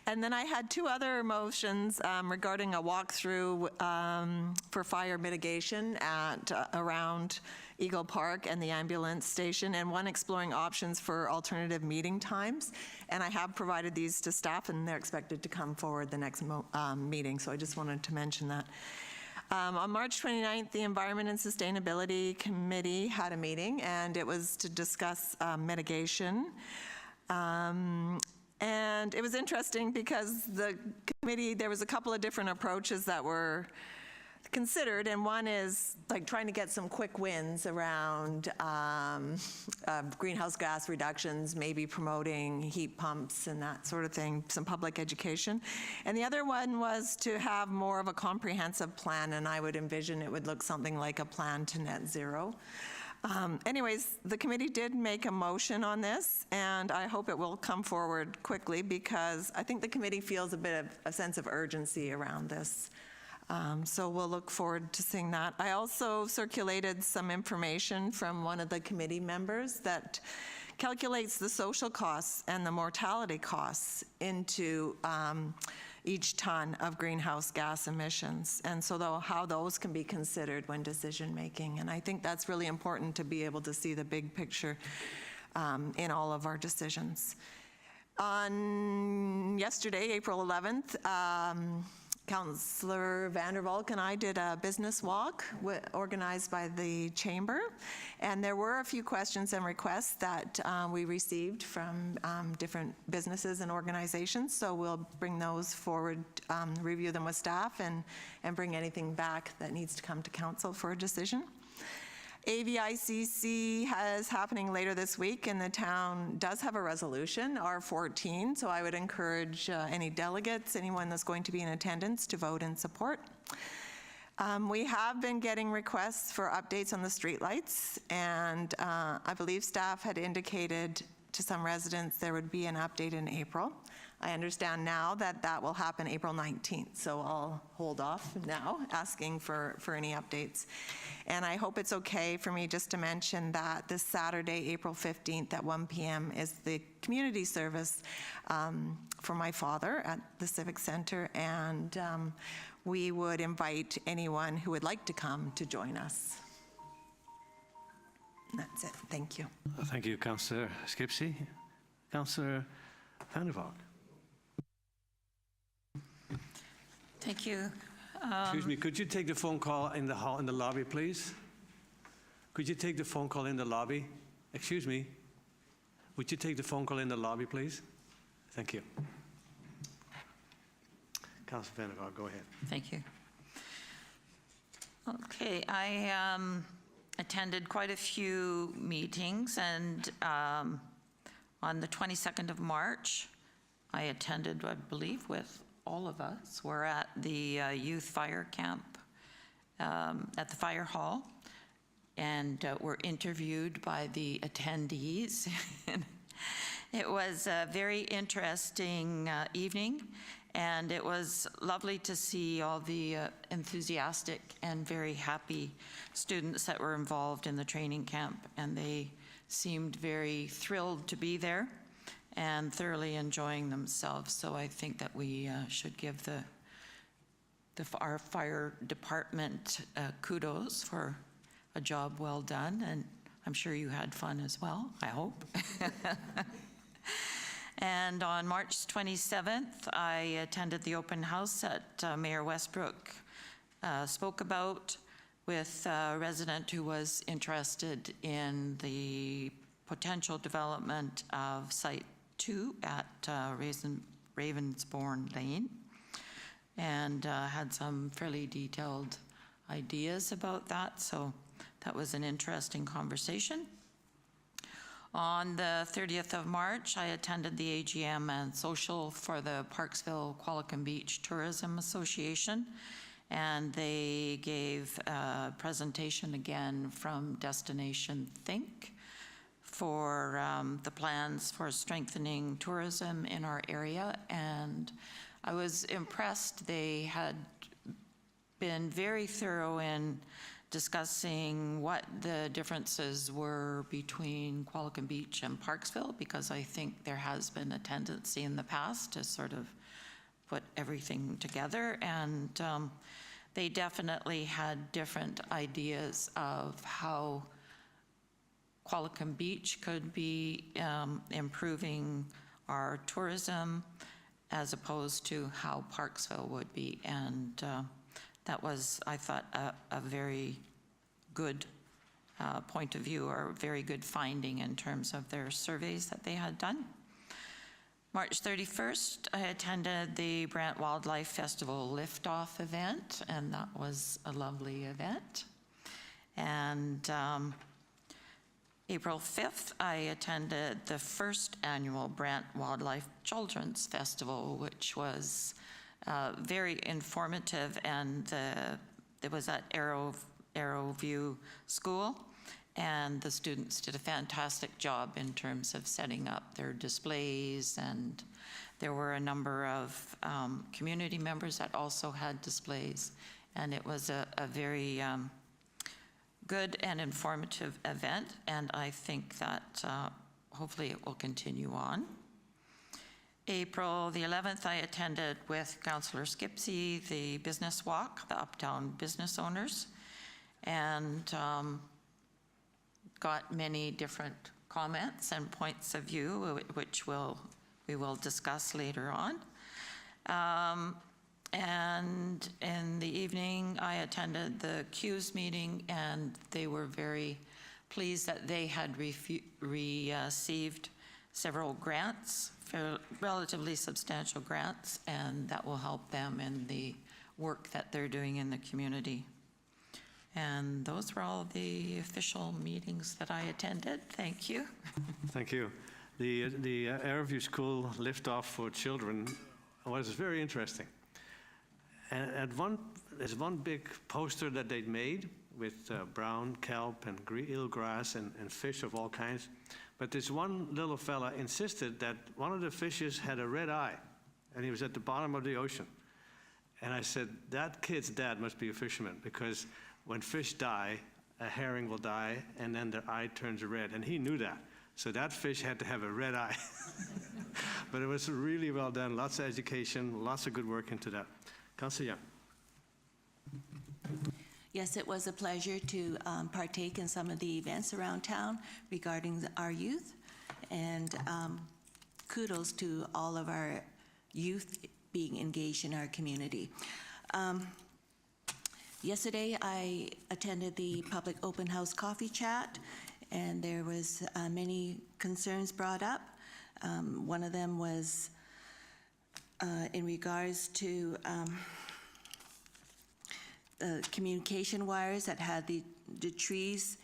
And then I had two other motions regarding a walkthrough for fire mitigation at around Eagle Park and the ambulance station, and one exploring options for alternative meeting times. And I have provided these to staff, and they're expected to come forward the next meeting, so I just wanted to mention that. On March 29th, the Environment and Sustainability Committee had a meeting, and it was to discuss mitigation. And it was interesting because the committee, there was a couple of different approaches that were considered, and one is like trying to get some quick wins around greenhouse gas reductions, maybe promoting heat pumps and that sort of thing, some public education. And the other one was to have more of a comprehensive plan, and I would envision it would look something like a plan to net zero. Anyways, the committee did make a motion on this, and I hope it will come forward quickly because I think the committee feels a bit of a sense of urgency around this. So we'll look forward to seeing that. I also circulated some information from one of the committee members that calculates the social costs and the mortality costs into each ton of greenhouse gas emissions, and so how those can be considered when decision making. And I think that's really important to be able to see the big picture in all of our decisions. On yesterday, April 11th, Councillor Vander, Valk and I did a business walk organized by the Chamber, and there were a few questions and requests that we received from different businesses and organizations, so we'll bring those forward, review them with staff, and bring anything back that needs to come to council for a decision. AVICC is happening later this week, and the town does have a resolution, R14, so I would encourage any delegates, anyone that's going to be in attendance, to vote in support. We have been getting requests for updates on the streetlights, and I believe staff had indicated to some residents there would be an update in April. I understand now that that will happen April 19th, so I'll hold off now asking for any updates. And I hope it's okay for me just to mention that this Saturday, April 15th at 1 p.m. is the community service for my father at the Civic Center, and we would invite anyone who would like to come to join us. And that's it. Thank you. Thank you, Councillor Skipsey. Councillor Vander. Thank you. Excuse me, could you take the phone call in the hall, in the lobby, please? Could you take the phone call in the lobby? Excuse me. Would you take the phone call in the lobby, please? Thank you. Councillor Vander, go ahead. Thank you. Okay, I attended quite a few meetings, and on the 22nd of March, I attended, I believe, with all of us. We're at the youth fire camp at the fire hall, and were interviewed by the attendees. It was a very interesting evening, and it was lovely to see all the enthusiastic and very happy students that were involved in the training camp, and they seemed very thrilled to be there and thoroughly enjoying themselves. So I think that we should give our fire department kudos for a job well done, and I'm sure you had fun as well, I hope. And on March 27th, I attended the open house that Mayor Westbrook spoke about with a resident who was interested in the potential development of Site 2 at Ravensbourne Lane, and had some fairly detailed ideas about that, so that was an interesting conversation. On the 30th of March, I attended the AGM and social for the Parksville-Qualicum Beach Tourism Association, and they gave a presentation again from Destination Think for the plans for strengthening tourism in our area, and I was impressed. They had been very thorough in discussing what the differences were between Qualicum Beach and Parksville, because I think there has been a tendency in the past to sort of put everything together, and they definitely had different ideas of how Qualicum Beach could be improving our tourism as opposed to how Parksville would be, and that was, I thought, a very good point of view, or a very good finding in terms of their surveys that they had done. March 31st, I attended the Brant Wildlife Festival Liftoff event, and that was a lovely event. And April 5th, I attended the first annual Brant Wildlife Children's Festival, which was very informative, and it was at Arrowview School, and the students did a fantastic job in terms of setting up their displays, and there were a number of community members that also had displays, and it was a very good and informative event, and I think that hopefully it will continue on. April the 11th, I attended with Councillor Skipsey the business walk, the Uptown business owners, and got many different comments and points of view, which we will discuss later on. And in the evening, I attended the CUES meeting, and they were very pleased that they had received several grants, relatively substantial grants, and that will help them in the work that they're doing in the community. And those were all the official meetings that I attended. Thank you. Thank you. The Arrowview School liftoff for children was very interesting. And there's one big poster that they'd made with brown kelp and eelgrass and fish of all kinds. But this one little fella insisted that one of the fishes had a red eye, and he was at the bottom of the ocean. And I said, that kid's dad must be a fisherman, because when fish die, a herring will die, and then their eye turns red, and he knew that. So that fish had to have a red eye. But it was really well done, lots of education, lots of good work into that. Councillor Young. Yes, it was a pleasure to partake in some of the events around town regarding our youth, and kudos to all of our youth being engaged in our community. Yesterday, I attended the public open house coffee chat, and there was many concerns brought up. One of them was in regards to the communication wires that had the trees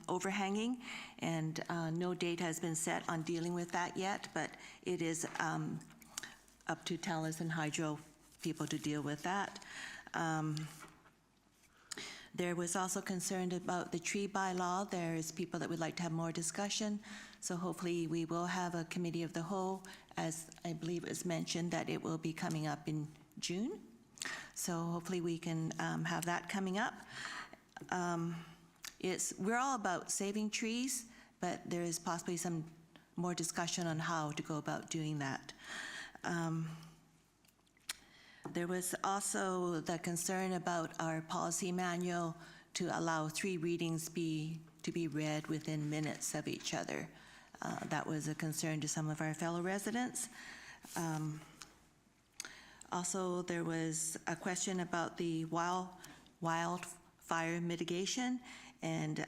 overhanging, and no date has been set on dealing with that yet, but it is up to TELUS and Hydro people to deal with that. There was also concern about the tree bylaw. There's people that would like to have more discussion. So hopefully we will have a committee of the whole, as I believe it was mentioned that it will be coming up in June. So hopefully we can have that coming up. We're all about saving trees, but there is possibly some more discussion on how to go about doing that. There was also the concern about our policy manual to allow 3 readings to be read within minutes of each other. That was a concern to some of our fellow residents. Also, there was a question about the wildfire mitigation, and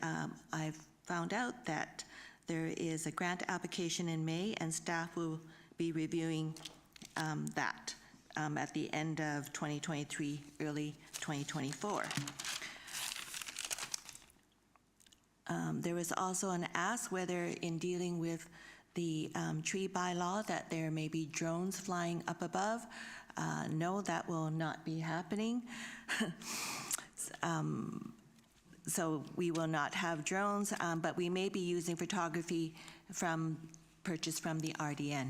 I've found out that there is a grant application in May, and staff will be reviewing that at the end of 2023, early 2024. There was also an ask whether in dealing with the tree bylaw that there may be drones flying up above. No, that will not be happening. So we will not have drones, but we may be using photography purchased from the RDN.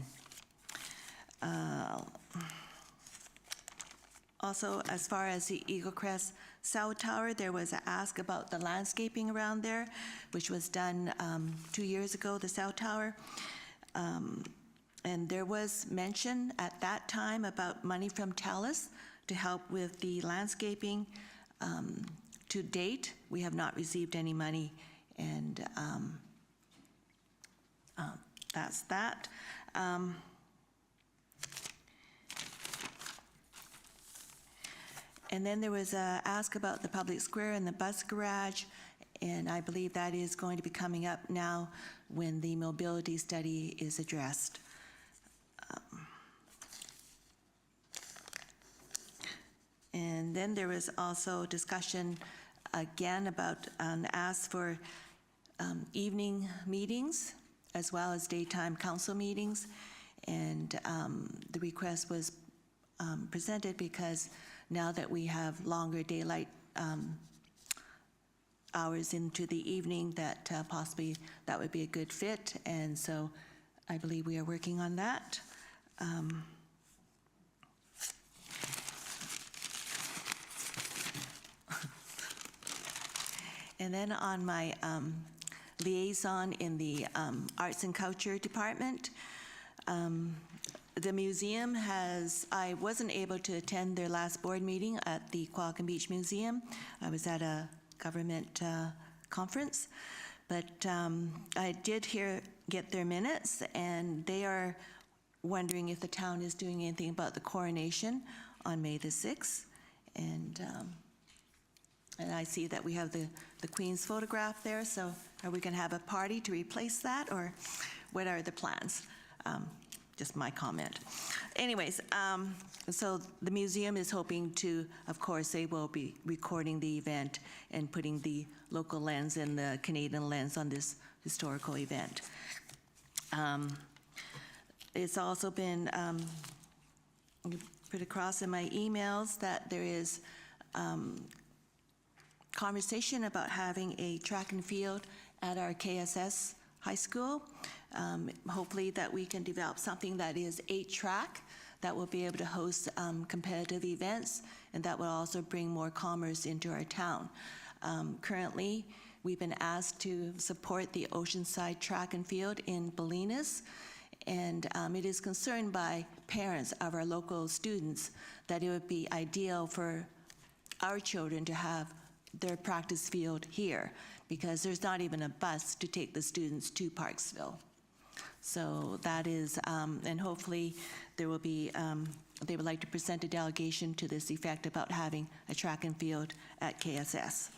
Also, as far as the Eagle Crest Cell Tower, there was an ask about the landscaping around there, which was done 2 years ago, the cell tower. And there was mention at that time about money from TELUS to help with the landscaping. To date, we have not received any money, and that's that. And then there was a ask about the public square and the bus garage, and I believe that is going to be coming up now when the mobility study is addressed. And then there was also discussion again about an ask for evening meetings as well as daytime council meetings. And the request was presented because now that we have longer daylight hours into the evening, that possibly that would be a good fit. And so I believe we are working on that. And then on my liaison in the Arts and Culture Department, the museum I wasn't able to attend their last board meeting at the Qualicum Beach Museum. I was at a government conference, but I did get their minutes, and they are wondering if the town is doing anything about the coronation on May the 6th. And I see that we have the Queen's photograph there, so are we going to have a party to replace that, or what are the plans? Just my comment. Anyways, so the museum is hoping to, of course, they will be recording the event and putting the local lens and the Canadian lens on this historical event. It's also been put across in my emails that there is conversation about having a track and field at our KSS high school. Hopefully that we can develop something that is 8-track that will be able to host competitive events, and that will also bring more commerce into our town. Currently, we've been asked to support the Oceanside Track and Field in Bolinas, and it is concerned by parents of our local students that it would be ideal for our children to have their practice field here, because there's not even a bus to take the students to Parksville. So that is, and hopefully there will be, they would like to present a delegation to this effect about having a track and field at KSS.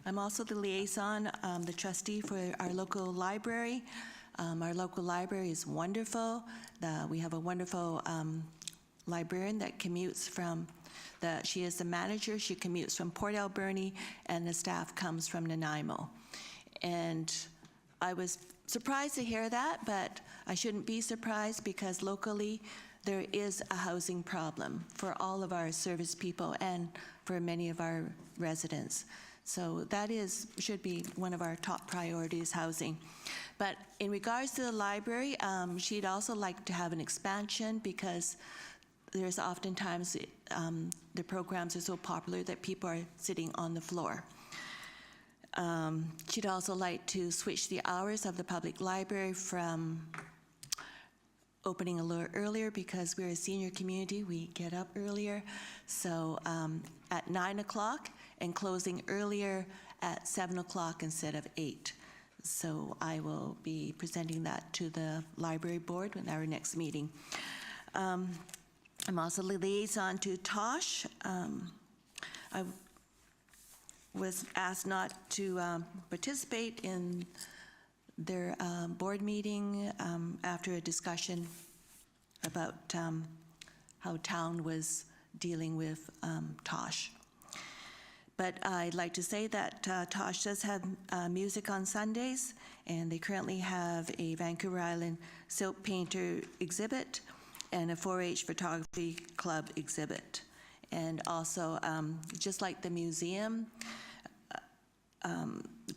I'm also the liaison, the trustee for our local library. Our local library is wonderful. We have a wonderful librarian that commutes from, she is the manager, she commutes from Port Alberni, and the staff comes from Nanaimo. And I was surprised to hear that, but I shouldn't be surprised because locally there is a housing problem for all of our service people and for many of our residents. So that should be one of our top priorities, housing. But in regards to the library, she'd also like to have an expansion because there's oftentimes the programs are so popular that people are sitting on the floor. She'd also like to switch the hours of the public library from opening a little earlier because we're a senior community, we get up earlier. So at 9 o'clock and closing earlier at 7 o'clock instead of 8. So I will be presenting that to the library board in our next meeting. I'm also liaison to Tosh. I was asked not to participate in their board meeting after a discussion about how town was dealing with Tosh. But I'd like to say that Tosh does have music on Sundays, and they currently have a Vancouver Island silk painter exhibit and a 4-H photography club exhibit. And also, just like the museum,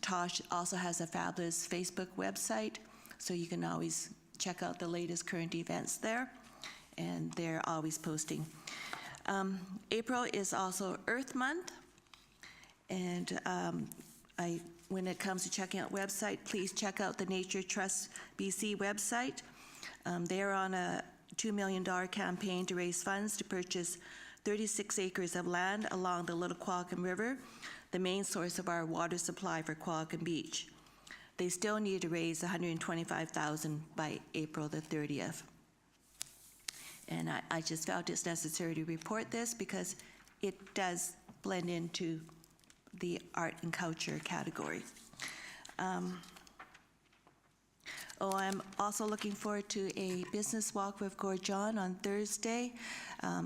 Tosh also has a fabulous Facebook website, so you can always check out the latest current events there, and they're always posting. April is also Earth Month, and when it comes to checking out website, please check out the Nature Trust BC website. They're on a $2 million campaign to raise funds to purchase 36 acres of land along the Little Qualicum River, the main source of our water supply for Qualicum Beach. They still need to raise $125,000 by April the 30th. And I just felt it's necessary to report this because it does blend into the art and culture category. I'm also looking forward to a business walk with Gord John on Thursday.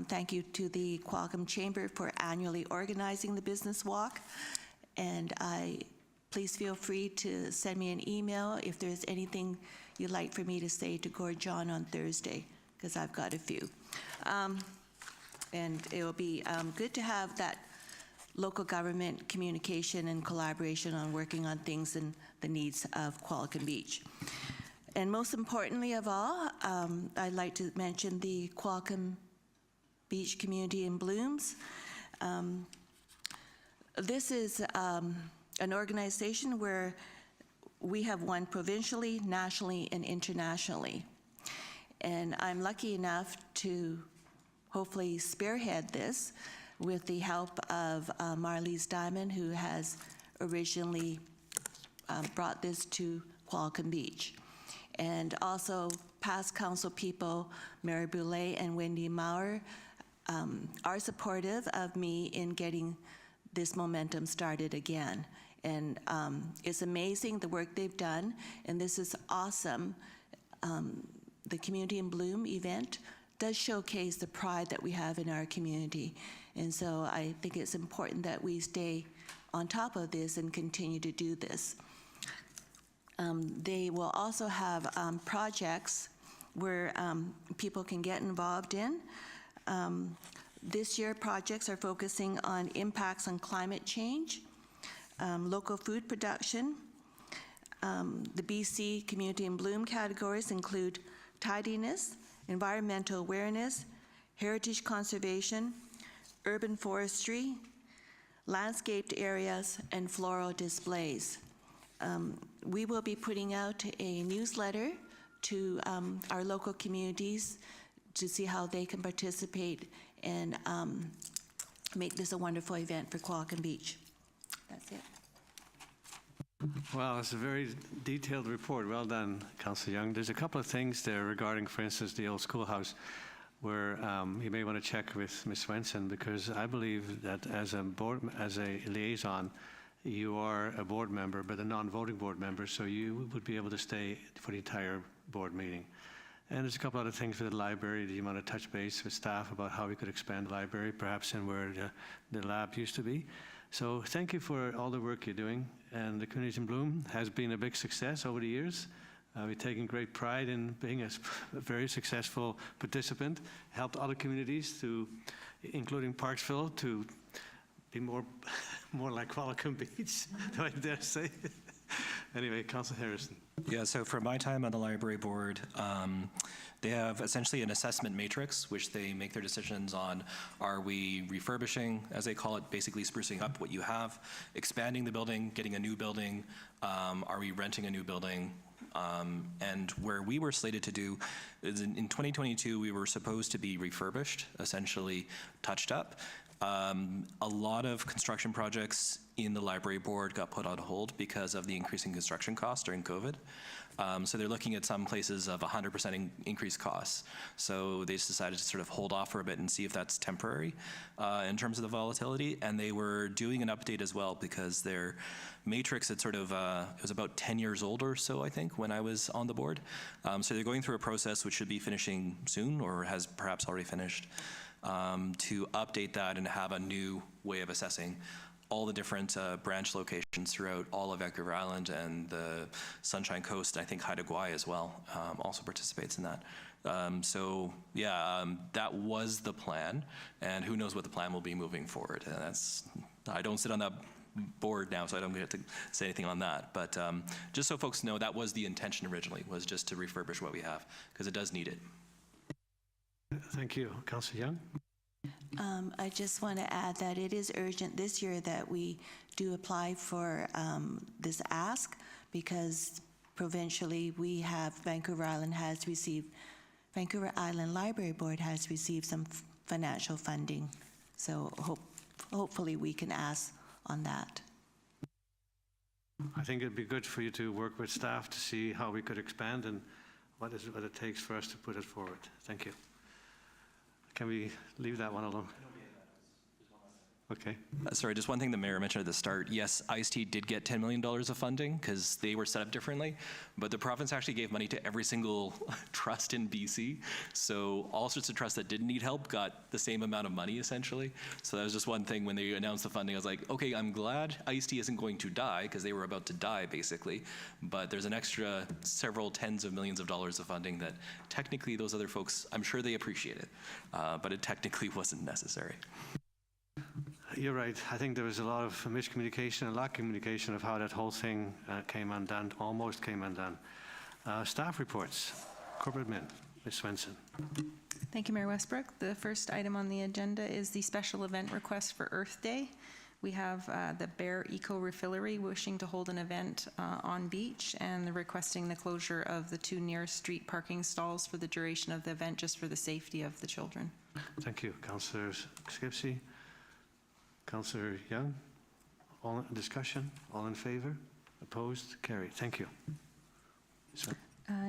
Thank you to the Qualicum Chamber for annually organizing the business walk. And please feel free to send me an email if there's anything you'd like for me to say to Gord John on Thursday, because I've got a few. And it will be good to have that local government communication and collaboration on working on things and the needs of Qualicum Beach. And most importantly of all, I'd like to mention the Qualicum Beach Community in Blooms. This is an organization where we have won provincially, nationally, and internationally. And I'm lucky enough to hopefully spearhead this with the help of Marlies Diamond, who has originally brought this to Qualicum Beach. And also past council people, Mary Boulay and Wendy Maurer, are supportive of me in getting this momentum started again. And it's amazing the work they've done, and this is awesome. The Community in Bloom event does showcase the pride that we have in our community. And so I think it's important that we stay on top of this and continue to do this. They will also have projects where people can get involved in. This year, projects are focusing on impacts on climate change, local food production. The BC Community in Bloom categories include tidiness, environmental awareness, heritage conservation, urban forestry, landscaped areas, and floral displays. We will be putting out a newsletter to our local communities to see how they can participate and make this a wonderful event for Qualicum Beach. That's it. Well, it's a very detailed report. Well done, Councillor Young. There's a couple of things there regarding, for instance, the old schoolhouse, where you may want to check with Ms. Swenson, because I believe that as a liaison, you are a board member, but a non-voting board member, so you would be able to stay for the entire board meeting. And there's a couple other things for the library that you want to touch base with staff about how we could expand the library, perhaps in where the lab used to be. So thank you for all the work you're doing. And the Communities in Bloom has been a big success over the years. We're taking great pride in being a very successful participant, helped other communities to, including Parksville, to be more like Qualicum Beach, do I dare say? Anyway, Councillor Harrison. Yeah, so for my time on the library board, they have essentially an assessment matrix, which they make their decisions on. Are we refurbishing, as they call it, basically sprucing up what you have, expanding the building, getting a new building, are we renting a new building? And where we were slated to do is in 2022, we were supposed to be refurbished, essentially touched up. A lot of construction projects in the library board got put on hold because of the increasing construction costs during COVID. So they're looking at some places of 100% increased costs. So they just decided to sort of hold off for a bit and see if that's temporary in terms of the volatility. And they were doing an update as well because their matrix had sort of, it was about 10 years old or so, I think, when I was on the board. So they're going through a process which should be finishing soon or has perhaps already finished to update that and have a new way of assessing all the different branch locations throughout all of Vancouver Island and the Sunshine Coast. I think Haida Gwaii as well also participates in that. So yeah, that was the plan, and who knows what the plan will be moving forward. And that's, I don't sit on that board now, so I don't get to say anything on that. But just so folks know, that was the intention originally, was just to refurbish what we have, because it does need it. Thank you. Councillor Young? I just want to add that it is urgent this year that we do apply for this ask, because provincially we have Vancouver Island Library Board has received some financial funding. So hopefully we can ask on that. I think it'd be good for you to work with staff to see how we could expand and what it takes for us to put it forward. Thank you. Can we leave that one alone? Okay. Sorry, just one thing the mayor mentioned at the start. Yes, IST did get $10 million of funding because they were set up differently, but the province actually gave money to every single trust in BC. So all sorts of trusts that didn't need help got the same amount of money, essentially. So that was just one thing when they announced the funding. I was like, okay, I'm glad IST isn't going to die, because they were about to die, basically. But there's an extra several tens of millions of dollars of funding that technically those other folks, I'm sure they appreciate it, but it technically wasn't necessary. You're right. I think there was a lot of miscommunication and lack of communication of how that whole thing came undone, almost came undone. Staff reports. Corporate Admin, Ms. Swenson. Thank you, Mayor Westbrook. The first item on the agenda is the special event request for Earth Day. We have the Bear Eco Refillery wishing to hold an event on beach, and they're requesting the closure of the 2 nearest street parking stalls for the duration of the event, just for the safety of the children. Thank you. Councillor Skipsey. Councillor Young, all in discussion, all in favor, opposed, carried. Thank you.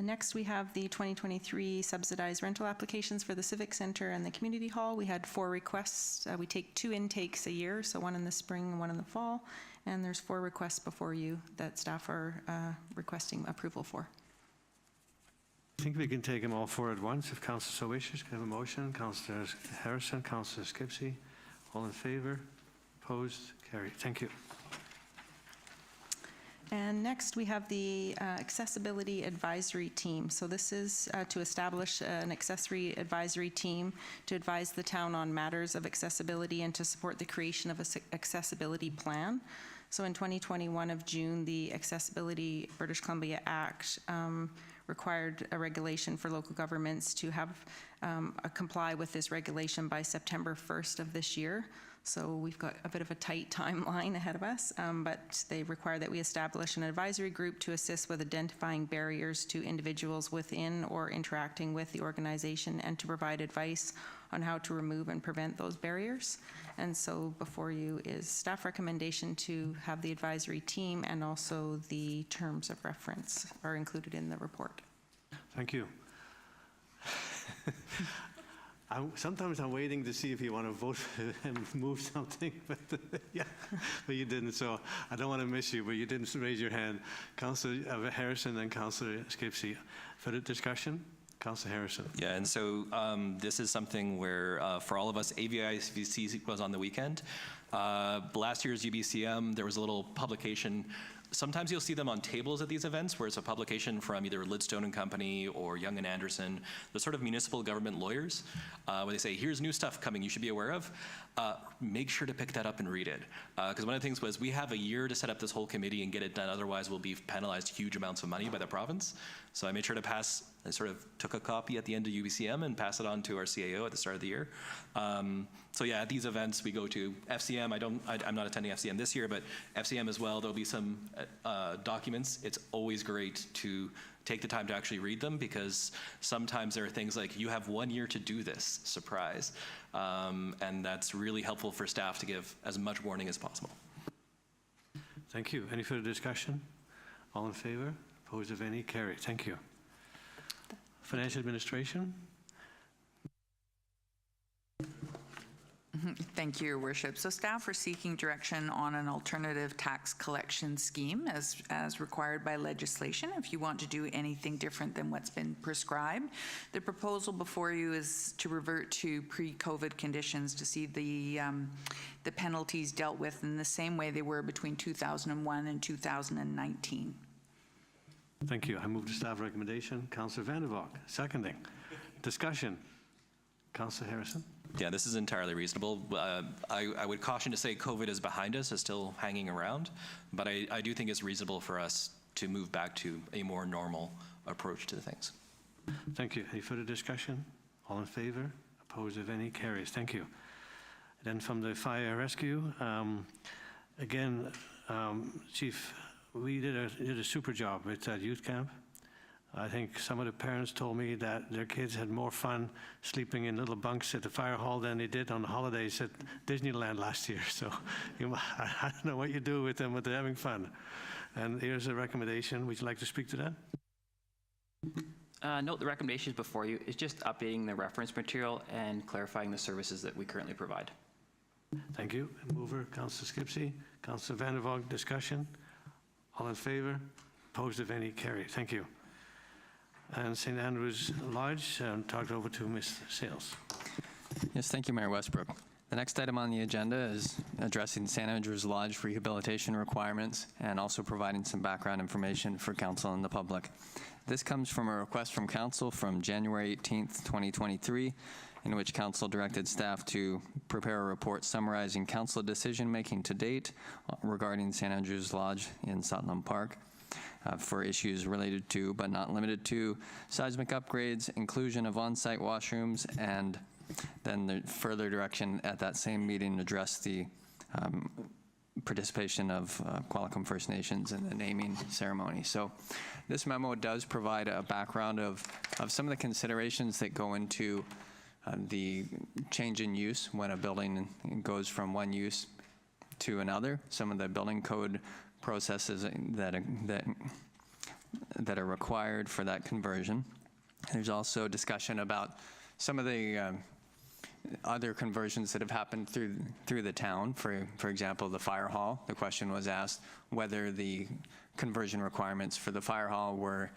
Next, we have the 2023 subsidized rental applications for the Civic Center and the Community Hall. We had 4 requests. We take 2 intakes a year, so 1 in the spring and 1 in the fall. And there's 4 requests before you that staff are requesting approval for. I think we can take them all 4 at once if Councillor so wishes. Can I have a motion? Councillor Harrison, Councillor Skipsey, all in favor? Opposed? Carried. Thank you. And next, we have the Accessibility Advisory Team. So this is to establish an accessory advisory team to advise the town on matters of accessibility and to support the creation of an accessibility plan. So in 2021 of June, the Accessibility British Columbia Act required a regulation for local governments to have comply with this regulation by September 1st of this year. So we've got a bit of a tight timeline ahead of us, but they require that we establish an advisory group to assist with identifying barriers to individuals within or interacting with the organization, and to provide advice on how to remove and prevent those barriers. And so before you is staff recommendation to have the advisory team, and also the terms of reference are included in the report. Thank you. Sometimes I'm waiting to see if you want to vote and move something, but yeah, but you didn't, so I don't want to miss you, but you didn't raise your hand. Councillor Harrison and Councillor Skipsey. Further discussion? Councillor Harrison. Yeah, and so this is something where for all of us, AVICC was on the weekend. Last year's UBCM, there was a little publication. Sometimes you'll see them on tables at these events where it's a publication from either Lidstone and Company or Young and Anderson, the sort of municipal government lawyers, where they say, here's new stuff coming you should be aware of. Make sure to pick that up and read it. Because one of the things was we have a year to set up this whole committee and get it done, otherwise we'll be penalized huge amounts of money by the province. So I made sure to pass, I sort of took a copy at the end of UBCM and pass it on to our CAO at the start of the year. So yeah, at these events we go to FCM. I'm not attending FCM this year, but FCM as well, there'll be some documents. It's always great to take the time to actually read them, because sometimes there are things like, you have 1 year to do this, surprise. And that's really helpful for staff to give as much warning as possible. Thank you. Any further discussion? All in favor? Opposed, if any? Carried. Thank you. Financial administration? Thank you, Your Worship. So staff are seeking direction on an alternative tax collection scheme as required by legislation, if you want to do anything different than what's been prescribed. The proposal before you is to revert to pre-COVID conditions to see the penalties dealt with in the same way they were between 2001 and 2019. Thank you. I move the staff recommendation. Councillor Vander, seconding. Discussion. Councillor Harrison. Yeah, this is entirely reasonable. I would caution to say COVID is behind us, is still hanging around, but I do think it's reasonable for us to move back to a more normal approach to things. Thank you. Any further discussion? All in favor? Opposed, if any? Carries. Thank you. Then from the fire rescue, again, Chief, we did a super job with that youth camp. I think some of the parents told me that their kids had more fun sleeping in little bunks at the fire hall than they did on the holidays at Disneyland last year. So I don't know what you do with them, but they're having fun. And here's a recommendation. Would you like to speak to that? Note the recommendations before you is just updating the reference material and clarifying the services that we currently provide. Thank you. Mover, Councillor Skipsey. Councillor Vander, discussion. All in favor? Opposed, if any? Carried. Thank you. And St. Andrew's Lodge, talked over to Ms. Sales. Yes, thank you, Mayor Westbrook. The next item on the agenda is addressing St. Andrew's Lodge rehabilitation requirements and also providing some background information for council and the public. This comes from a request from council from January 18th, 2023, in which council directed staff to prepare a report summarizing council decision-making to date regarding St. Andrew's Lodge in Sutherland Park. For issues related to, but not limited to, seismic upgrades, inclusion of on-site washrooms, and then the further direction at that same meeting addressed the participation of Qualicum First Nations in the naming ceremony. So this memo does provide a background of some of the considerations that go into the change in use when a building goes from one use to another, some of the building code processes that are required for that conversion. There's also discussion about some of the other conversions that have happened through the town. For example, the fire hall. The question was asked whether the conversion requirements for the fire hall were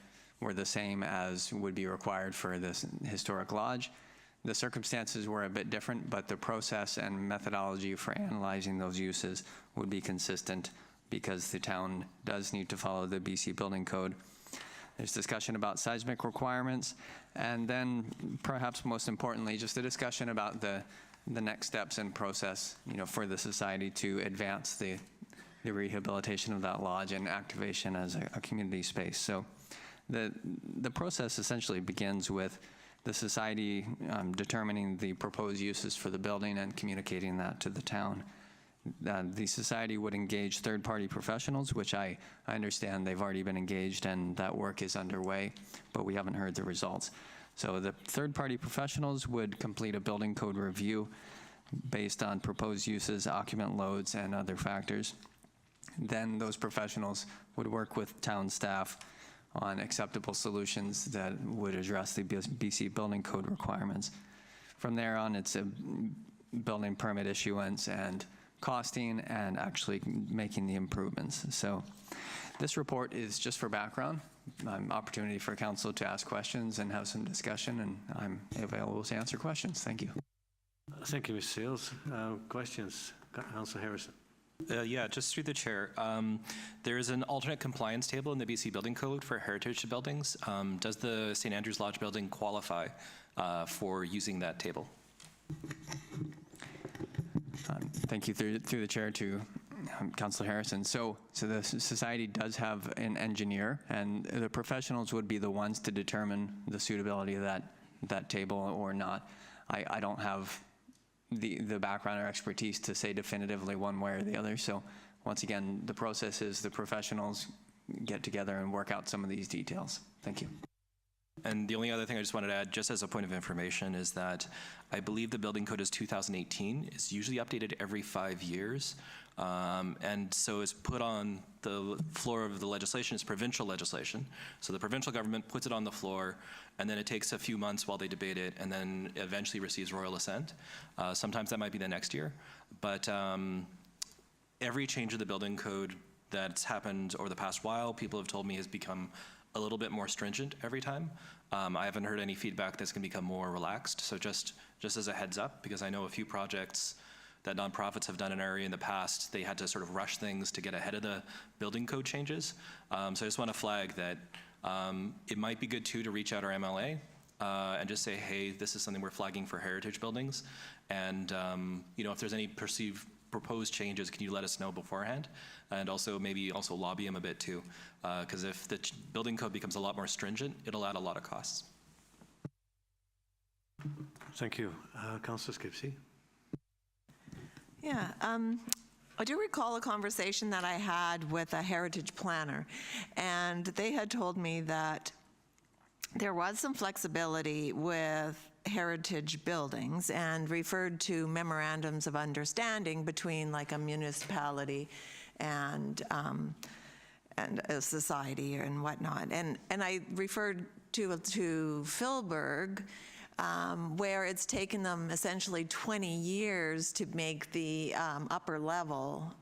the same as would be required for this historic lodge. The circumstances were a bit different, but the process and methodology for analyzing those uses would be consistent, because the town does need to follow the BC Building Code. There's discussion about seismic requirements, and then perhaps most importantly, just a discussion about the next steps in process, for the society to advance the rehabilitation of that lodge and activation as a community space. So the process essentially begins with the society determining the proposed uses for the building and communicating that to the town. The society would engage third-party professionals, which I understand they've already been engaged and that work is underway, but we haven't heard the results. So the third-party professionals would complete a building code review based on proposed uses, occupant loads, and other factors. Then those professionals would work with town staff on acceptable solutions that would address the BC Building Code requirements. From there on, it's a building permit issuance and costing and actually making the improvements. So this report is just for background. opportunity for council to ask questions and have some discussion, and I'm available to answer questions. Thank you. Thank you, Mr. Seals. Questions? Councillor Harrison. Yeah, just through the chair. There is an alternate compliance table in the BC Building Code for heritage buildings. Does the St. Andrew's Lodge building qualify for using that table? Thank you through the chair to Councillor Harrison. So the society does have an engineer, and the professionals would be the ones to determine the suitability of that table or not. I don't have the background or expertise to say definitively one way or the other. So once again, the process is the professionals get together and work out some of these details. Thank you. And the only other thing I just wanted to add, just as a point of information, is that I believe the building code is 2018. It's usually updated every 5 years. And so it's put on the floor of the legislation. It's provincial legislation. So the provincial government puts it on the floor, and then it takes a few months while they debate it, and then eventually receives royal assent. Sometimes that might be the next year. But every change of the building code that's happened over the past while, people have told me has become a little bit more stringent every time. I haven't heard any feedback that's going to become more relaxed. So just as a heads up, because I know a few projects that nonprofits have done in our area in the past, they had to sort of rush things to get ahead of the building code changes. So I just want to flag that it might be good too to reach out our MLA and just say, hey, this is something we're flagging for heritage buildings. And you know, if there's any perceived proposed changes, can you let us know beforehand? And also maybe also lobby them a bit too, because if the building code becomes a lot more stringent, it'll add a lot of costs. Thank you. Councillor Skipsey. Yeah, I do recall a conversation that I had with a heritage planner, and they had told me that there was some flexibility with heritage buildings and referred to memorandums of understanding between like a municipality and a society and whatnot. And I referred to Philburg, where it's taken them essentially 20 years to make the upper level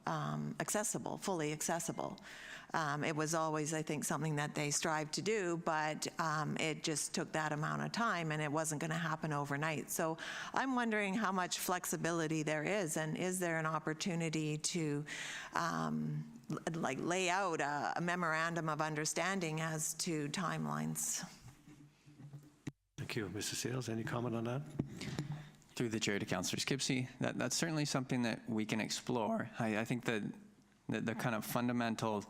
accessible, fully accessible. It was always, I think, something that they strived to do, but it just took that amount of time, and it wasn't going to happen overnight. So I'm wondering how much flexibility there is, and is there an opportunity to like lay out a memorandum of understanding as to timelines? Thank you. Mr. Seals, any comment on that? Through the chair to Councillor Skipsey, that's certainly something that we can explore. I think that the kind of fundamental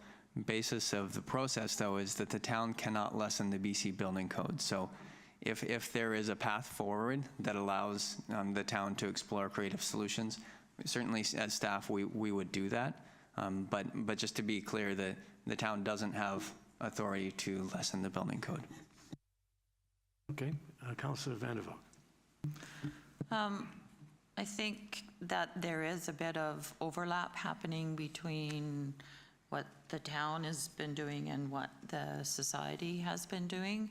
basis of the process, though, is that the town cannot lessen the BC Building Code. So if there is a path forward that allows the town to explore creative solutions, certainly as staff, we would do that. But just to be clear, the town doesn't have authority to lessen the building code. Okay. Councillor Vander. I think that there is a bit of overlap happening between what the town has been doing and what the society has been doing.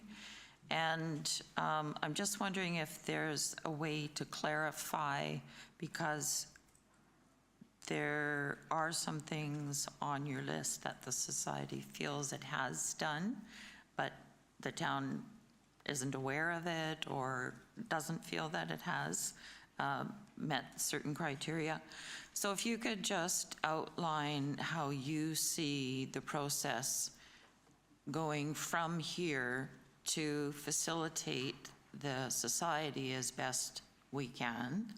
And I'm just wondering if there's a way to clarify, because there are some things on your list that the society feels it has done, but the town isn't aware of it or doesn't feel that it has met certain criteria. So if you could just outline how you see the process going from here to facilitate the society as best we can,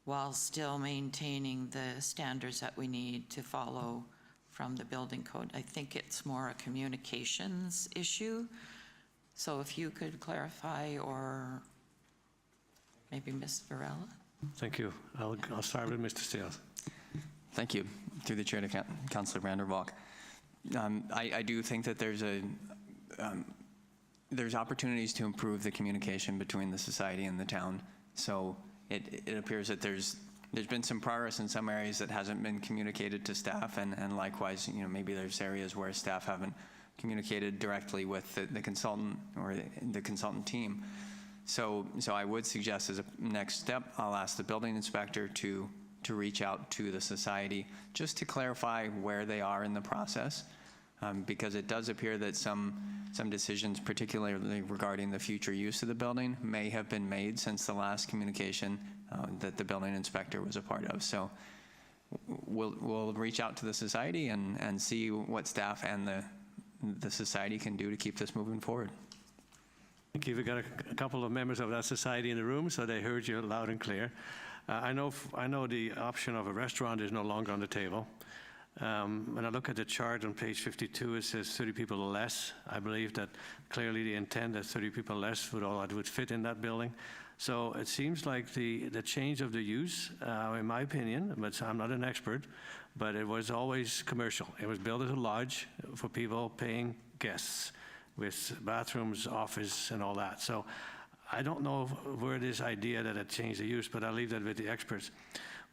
while still maintaining the standards that we need to follow from the building code. I think it's more a communications issue. So if you could clarify, or maybe Ms. Varela. Thank you. I'll start with Mr. Seals. Thank you. Through the chair to Councillor Vander. I do think that there's opportunities to improve the communication between the society and the town. So it appears that there's been some progress in some areas that hasn't been communicated to staff, and likewise, you know, maybe there's areas where staff haven't communicated directly with the consultant or the consultant team. So I would suggest as a next step, I'll ask the building inspector to reach out to the society just to clarify where they are in the process. because it does appear that some decisions, particularly regarding the future use of the building, may have been made since the last communication that the building inspector was a part of. So we'll reach out to the society and see what staff and the society can do to keep this moving forward. Thank you. We've got a couple of members of that society in the room, so they heard you loud and clear. I know the option of a restaurant is no longer on the table. When I look at the chart on page 52, it says 30 people less. I believe that clearly the intent that 30 people less would fit in that building. So it seems like the change of the use, in my opinion, but I'm not an expert, but it was always commercial. It was built as a lodge for people paying guests with bathrooms, office, and all that. So I don't know where this idea that it changed the use, but I'll leave that with the experts.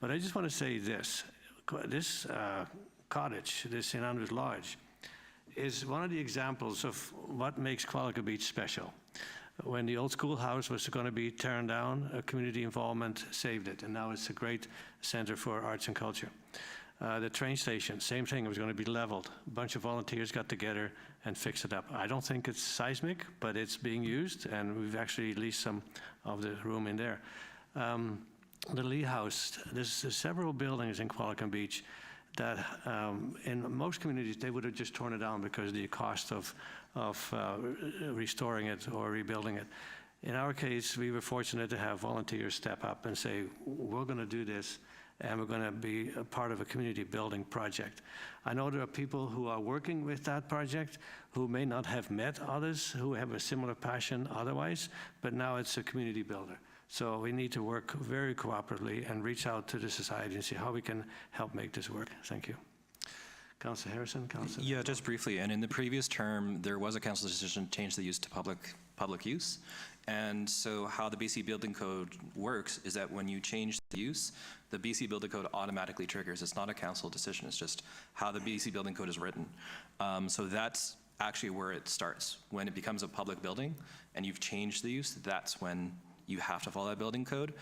But I just want to say this. This cottage, this St. Andrew's Lodge, is one of the examples of what makes Qualicum Beach special. When the old schoolhouse was going to be torn down, community involvement saved it, and now it's a great center for arts and culture. The train station, same thing, it was going to be leveled. A bunch of volunteers got together and fixed it up. I don't think it's seismic, but it's being used, and we've actually leased some of the room in there. The Lee House, there's several buildings in Qualicum Beach that in most communities, they would have just torn it down because of the cost of restoring it or rebuilding it. In our case, we were fortunate to have volunteers step up and say, we're going to do this, and we're going to be a part of a community building project. I know there are people who are working with that project who may not have met others who have a similar passion otherwise, but now it's a community builder. So we need to work very cooperatively and reach out to the society and see how we can help make this work. Thank you. Councillor Harrison, Councillor. Yeah, just briefly. And in the previous term, there was a council decision to change the use to public use. And so how the BC Building Code works is that when you change the use, the BC Building Code automatically triggers. It's not a council decision. It's just how the BC Building Code is written. So that's actually where it starts. When it becomes a public building and you've changed the use, that's when you have to follow that building code.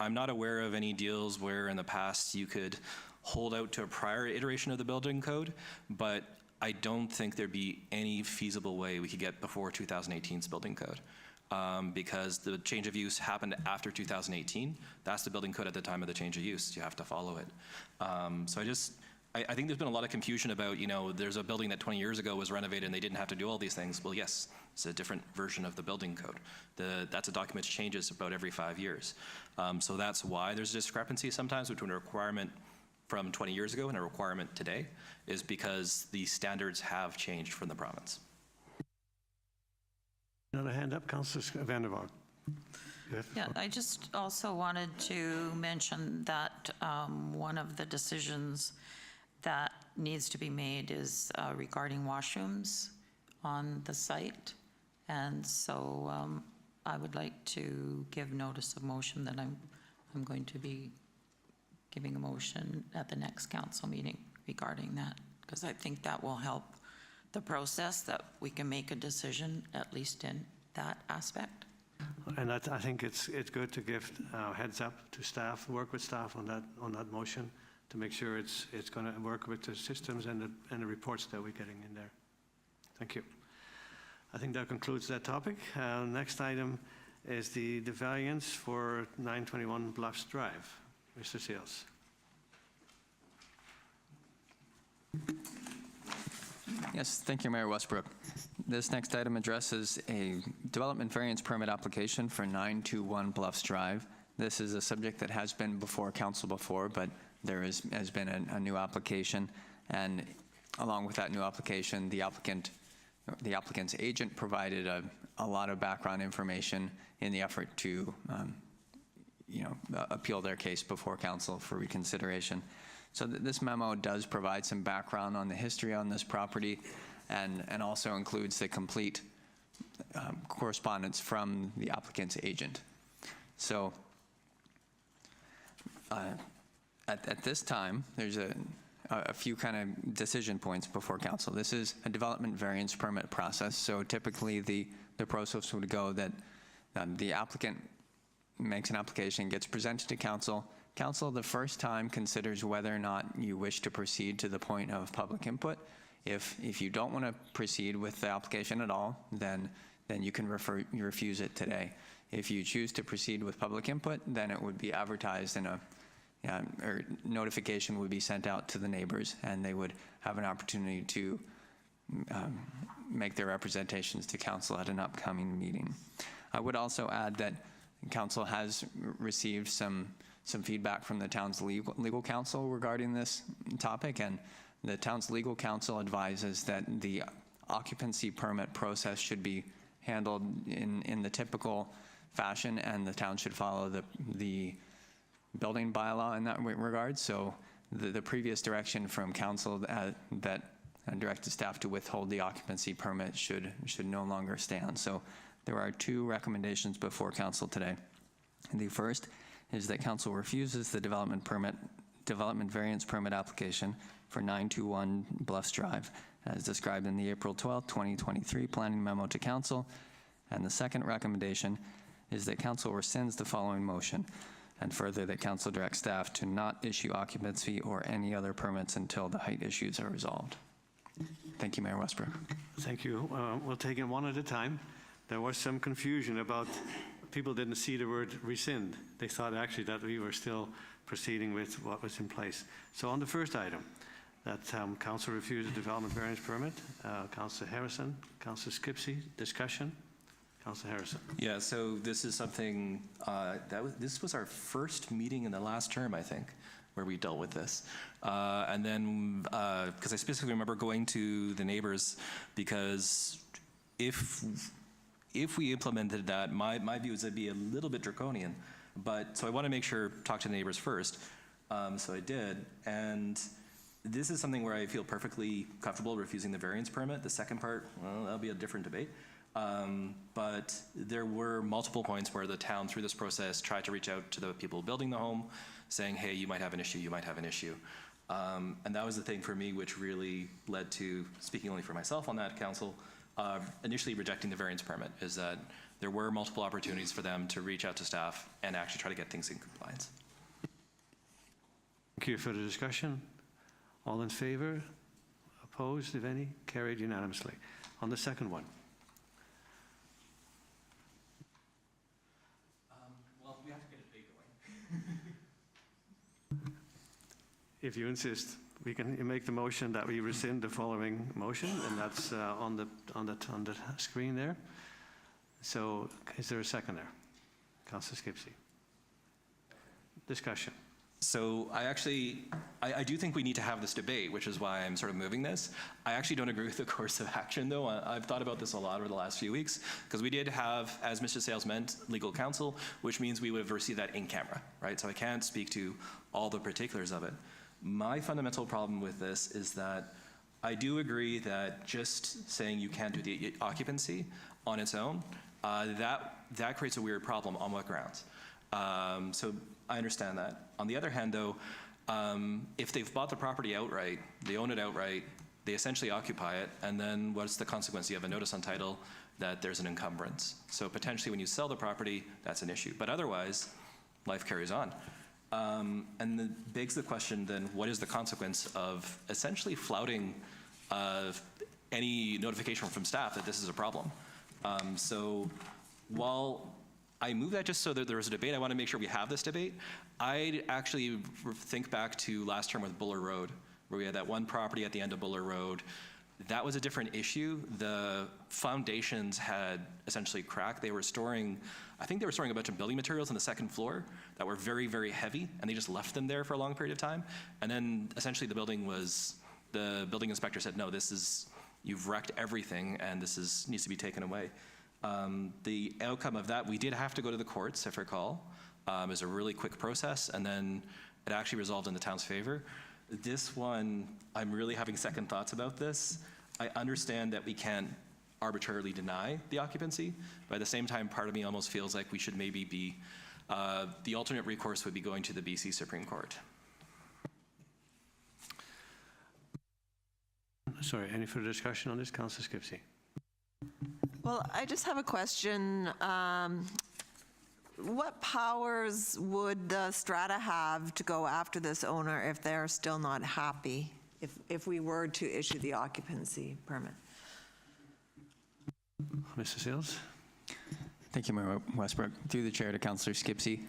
I'm not aware of any deals where in the past you could hold out to a prior iteration of the building code, but I don't think there'd be any feasible way we could get before 2018's building code. Because the change of use happened after 2018. That's the building code at the time of the change of use. You have to follow it. So I think there's been a lot of confusion about, there's a building that 20 years ago was renovated and they didn't have to do all these things. Well, yes, it's a different version of the building code. That's a document that changes about every 5 years. So that's why there's a discrepancy sometimes between a requirement from 20 years ago and a requirement today, is because the standards have changed from the province. Another hand up, Councillor Vander. Yeah, I just also wanted to mention that one of the decisions that needs to be made is regarding washrooms on the site. And so I would like to give notice of motion that I'm going to be giving a motion at the next council meeting regarding that, because I think that will help the process, that we can make a decision at least in that aspect. And I think it's good to give heads up to staff, work with staff on that motion to make sure it's going to work with the systems and the reports that we're getting in there. Thank you. I think that concludes that topic. Next item is the variance for 921 Bluffs Drive. Mr. Seals. Yes, thank you, Mayor Westbrook. This next item addresses a development variance permit application for 921 Bluffs Drive. This is a subject that has been before council before, but there has been a new application, and along with that new application, the applicant's agent provided a lot of background information in the effort to appeal their case before council for reconsideration. So this memo does provide some background on the history on this property, and also includes the complete correspondence from the applicant's agent. So at this time, there's a few kind of decision points before council. This is a development variance permit process, so typically the process would go that the applicant makes an application, gets presented to council. Council the first time considers whether or not you wish to proceed to the point of public input. If you don't want to proceed with the application at all, then you can refuse it today. If you choose to proceed with public input, then it would be advertised in or notification would be sent out to the neighbors, and they would have an opportunity to make their representations to council at an upcoming meeting. I would also add that council has received some feedback from the town's legal counsel regarding this topic, and the town's legal counsel advises that the occupancy permit process should be handled in the typical fashion, and the town should follow the building bylaw in that regard. So the previous direction from council that directed staff to withhold the occupancy permit should no longer stand. So there are two recommendations before council today. The first is that council refuses the development variance permit application for 921 Bluffs Drive, as described in the April 12, 2023 planning memo to council. And the second recommendation is that council rescinds the following motion, and further that council directs staff to not issue occupancy or any other permits until the height issues are resolved. Thank you, Mayor Westbrook. Thank you. We'll take it one at a time. There was some confusion about, people didn't see the word rescind. They thought actually that we were still proceeding with what was in place. So on the first item, that council refused the development variance permit, Councillor Harrison, Councillor Skipsey, discussion. Councillor Harrison. Yeah, so this is something, this was our first meeting in the last term, I think, where we dealt with this. And then, because I specifically remember going to the neighbors, because if we implemented that, my view is it'd be a little bit draconian. So I want to make sure, talk to the neighbors first. So I did, and this is something where I feel perfectly comfortable refusing the variance permit. The second part, well, that'll be a different debate. But there were multiple points where the town, through this process, tried to reach out to the people building the home, saying, hey, you might have an issue, you might have an issue. And that was the thing for me which really led to, speaking only for myself on that council, initially rejecting the variance permit, is that there were multiple opportunities for them to reach out to staff and actually try to get things in compliance. Thank you for the discussion. All in favor? Opposed, if any? Carried unanimously. On the second one. Well, we have to get a debate going. If you insist, we can make the motion that we rescind the following motion, and that's on the screen there. So is there a second there? Councillor Skipsey. Discussion. So I do think we need to have this debate, which is why I'm sort of moving this. I actually don't agree with the course of action, though. I've thought about this a lot over the last few weeks, because we did have, as Mr. Sales meant, legal counsel, which means we would have received that in camera, right? So I can't speak to all the particulars of it. My fundamental problem with this is that I do agree that just saying you can't do the occupancy on its own, that creates a weird problem. On what grounds? So I understand that. On the other hand, though, if they've bought the property outright, they own it outright, they essentially occupy it, and then what's the consequence? You have a notice on title that there's an encumbrance. So potentially when you sell the property, that's an issue. But otherwise, life carries on. And it begs the question then, what is the consequence of essentially flouting any notification from staff that this is a problem? So while I move that just so that there is a debate, I want to make sure we have this debate. I actually think back to last term with Buller Road, where we had that one property at the end of Buller Road. That was a different issue. The foundations had essentially cracked. They were storing, I think they were storing a bunch of building materials on the second floor that were very, very heavy, and they just left them there for a long period of time. And then essentially the building inspector said, no, you've wrecked everything, and this needs to be taken away. The outcome of that, we did have to go to the courts, if I recall. It was a really quick process, and then it actually resolved in the town's favor. This one, I'm really having second thoughts about this. I understand that we can't arbitrarily deny the occupancy, but at the same time, part of me almost feels like we should maybe be, the alternate recourse would be going to the BC Supreme Court. Sorry, any further discussion on this? Councillor Skipsey. Well, I just have a question. What powers would the strata have to go after this owner if they're still not happy if we were to issue the occupancy permit. Mr. Sales? Thank you, Mayor Westbrook. Through the chair to Councillor Skipsey.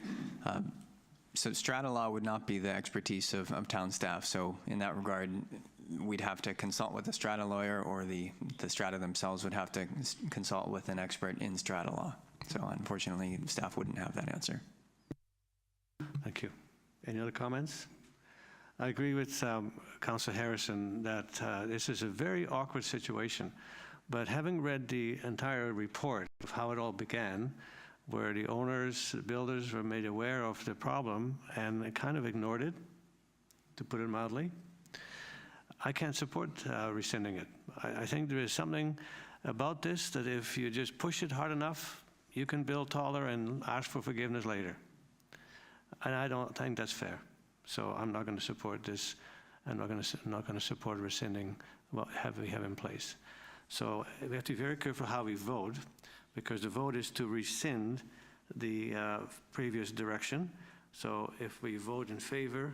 So strata law would not be the expertise of town staff. So in that regard, we'd have to consult with a strata lawyer, or the strata themselves would have to consult with an expert in strata law. So unfortunately, staff wouldn't have that answer. Thank you. Any other comments? I agree with Councillor Harrison that this is a very awkward situation, but having read the entire report of how it all began, where the owners, the builders were made aware of the problem and kind of ignored it, to put it mildly, I can't support rescinding it. I think there is something about this that if you just push it hard enough, you can build taller and ask for forgiveness later. And I don't think that's fair. So I'm not going to support this. I'm not going to support rescinding what we have in place. So we have to be very careful how we vote, because the vote is to rescind the previous direction. So if we vote in favor,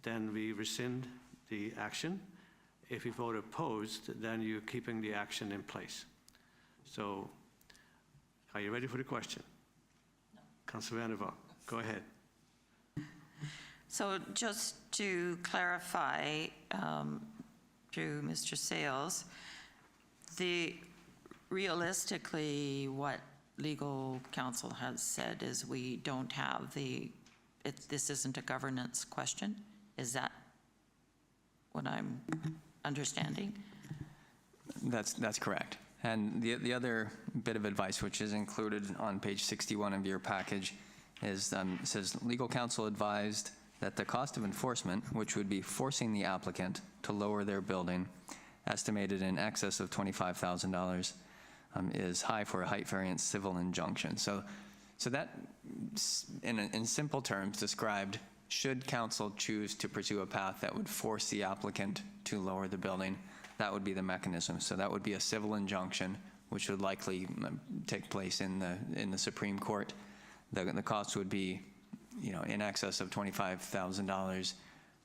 then we rescind the action. If you vote opposed, then you're keeping the action in place. So are you ready for the question? No. Councillor Vander, go ahead. So just to clarify, through Mr. Sales, realistically, what legal counsel has said is we don't have this isn't a governance question. Is that what I'm understanding? That's correct. And the other bit of advice, which is included on page 61 of your package, is says legal counsel advised that the cost of enforcement, which would be forcing the applicant to lower their building, estimated in excess of $25,000, is high for a height variance civil injunction. So that, in simple terms, described, should council choose to pursue a path that would force the applicant to lower the building, that would be the mechanism. So that would be a civil injunction, which would likely take place in the Supreme Court. The cost would be, in excess of $25,000,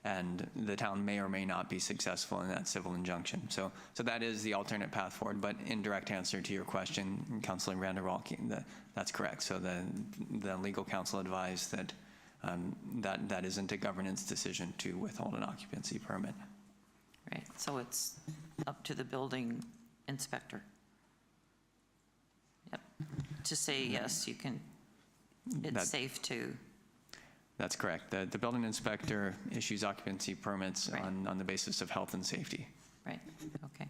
and the town may or may not be successful in that civil injunction. So that is the alternate path forward. But in direct answer to your question, Councillor Vander, that's correct. So the legal counsel advised that that isn't a governance decision to withhold an occupancy permit. Right. So it's up to the building inspector. Yep. To say yes, you can. It's safe to. That's correct. The building inspector issues occupancy permits on the basis of health and safety. Right, okay.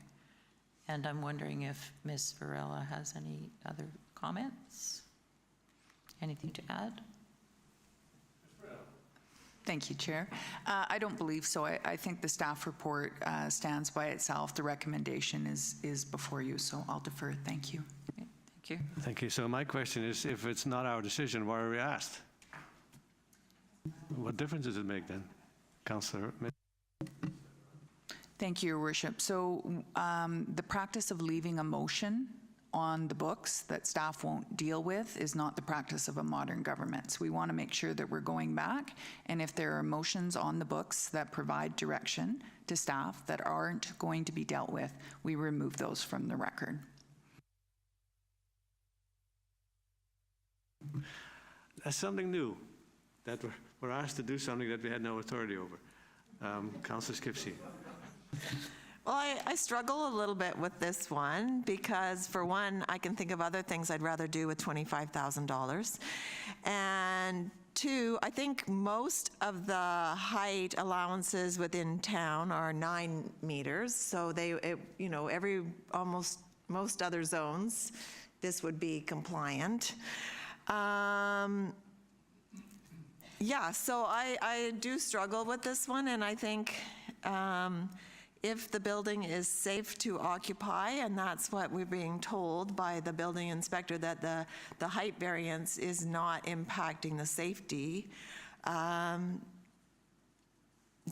And I'm wondering if Ms. Varela has any other comments? Anything to add? Thank you, Chair. I don't believe so. I think the staff report stands by itself. The recommendation is before you, so I'll defer. Thank you. Okay, thank you. Thank you. So my question is, if it's not our decision, why are we asked? What difference does it make then, Councillor? Thank you, Your Worship. So the practice of leaving a motion on the books that staff won't deal with is not the practice of a modern government. So we want to make sure that we're going back, and if there are motions on the books that provide direction to staff that aren't going to be dealt with, we remove those from the record. That's something new, that we're asked to do something that we had no authority over. Councillor Skipsey. Well, I struggle a little bit with this one because, for one, I can think of other things I'd rather do with $25,000. And two, I think most of the height allowances within town are 9 meters. So most other zones, this would be compliant. Yeah, so I do struggle with this one, and I think if the building is safe to occupy, and that's what we're being told by the building inspector, that the height variance is not impacting the safety, then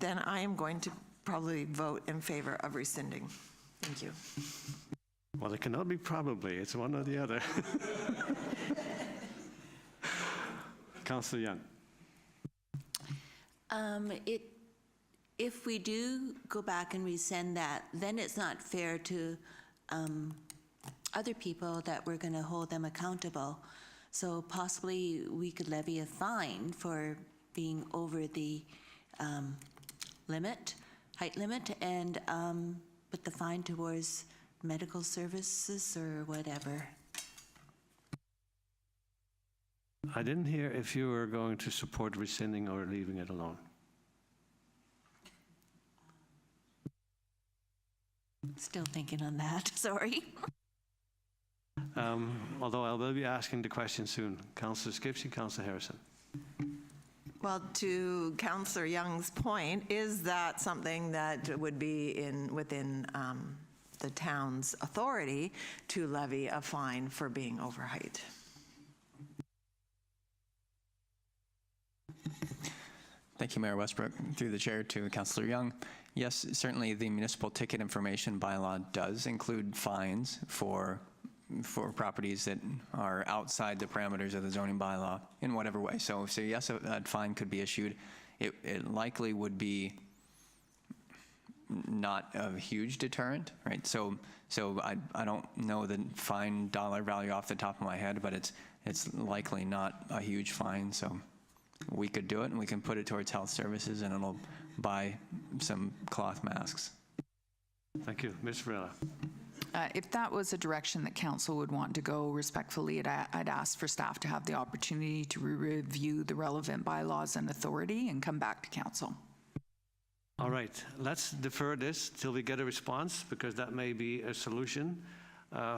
I am going to probably vote in favor of rescinding. Thank you. Well, it cannot be probably. It's one or the other. Councillor Young. if we do go back and rescind that, then it's not fair to other people that we're going to hold them accountable. So possibly we could levy a fine for being over the height limit, and put the fine towards medical services or whatever. I didn't hear if you were going to support rescinding or leaving it alone. Still thinking on that, sorry. Although I will be asking the question soon. Councillor Skipsey, Councillor Harrison. Well, to Councillor Young's point, is that something that would be within the town's authority to levy a fine for being over height? Thank you, Mayor Westbrook. Through the chair to Councillor Young. Yes, certainly the municipal ticket information bylaw does include fines for properties that are outside the parameters of the zoning bylaw in whatever way. So yes, a fine could be issued. It likely would be not a huge deterrent, right? So I don't know the fine dollar value off the top of my head, but it's likely not a huge fine. So we could do it, and we can put it towards health services, and it'll buy some cloth masks. Thank you. Ms. Varela. If that was a direction that council would want to go, respectfully, I'd ask for staff to have the opportunity to review the relevant bylaws and authority and come back to council. All right, let's defer this till we get a response, because that may be a solution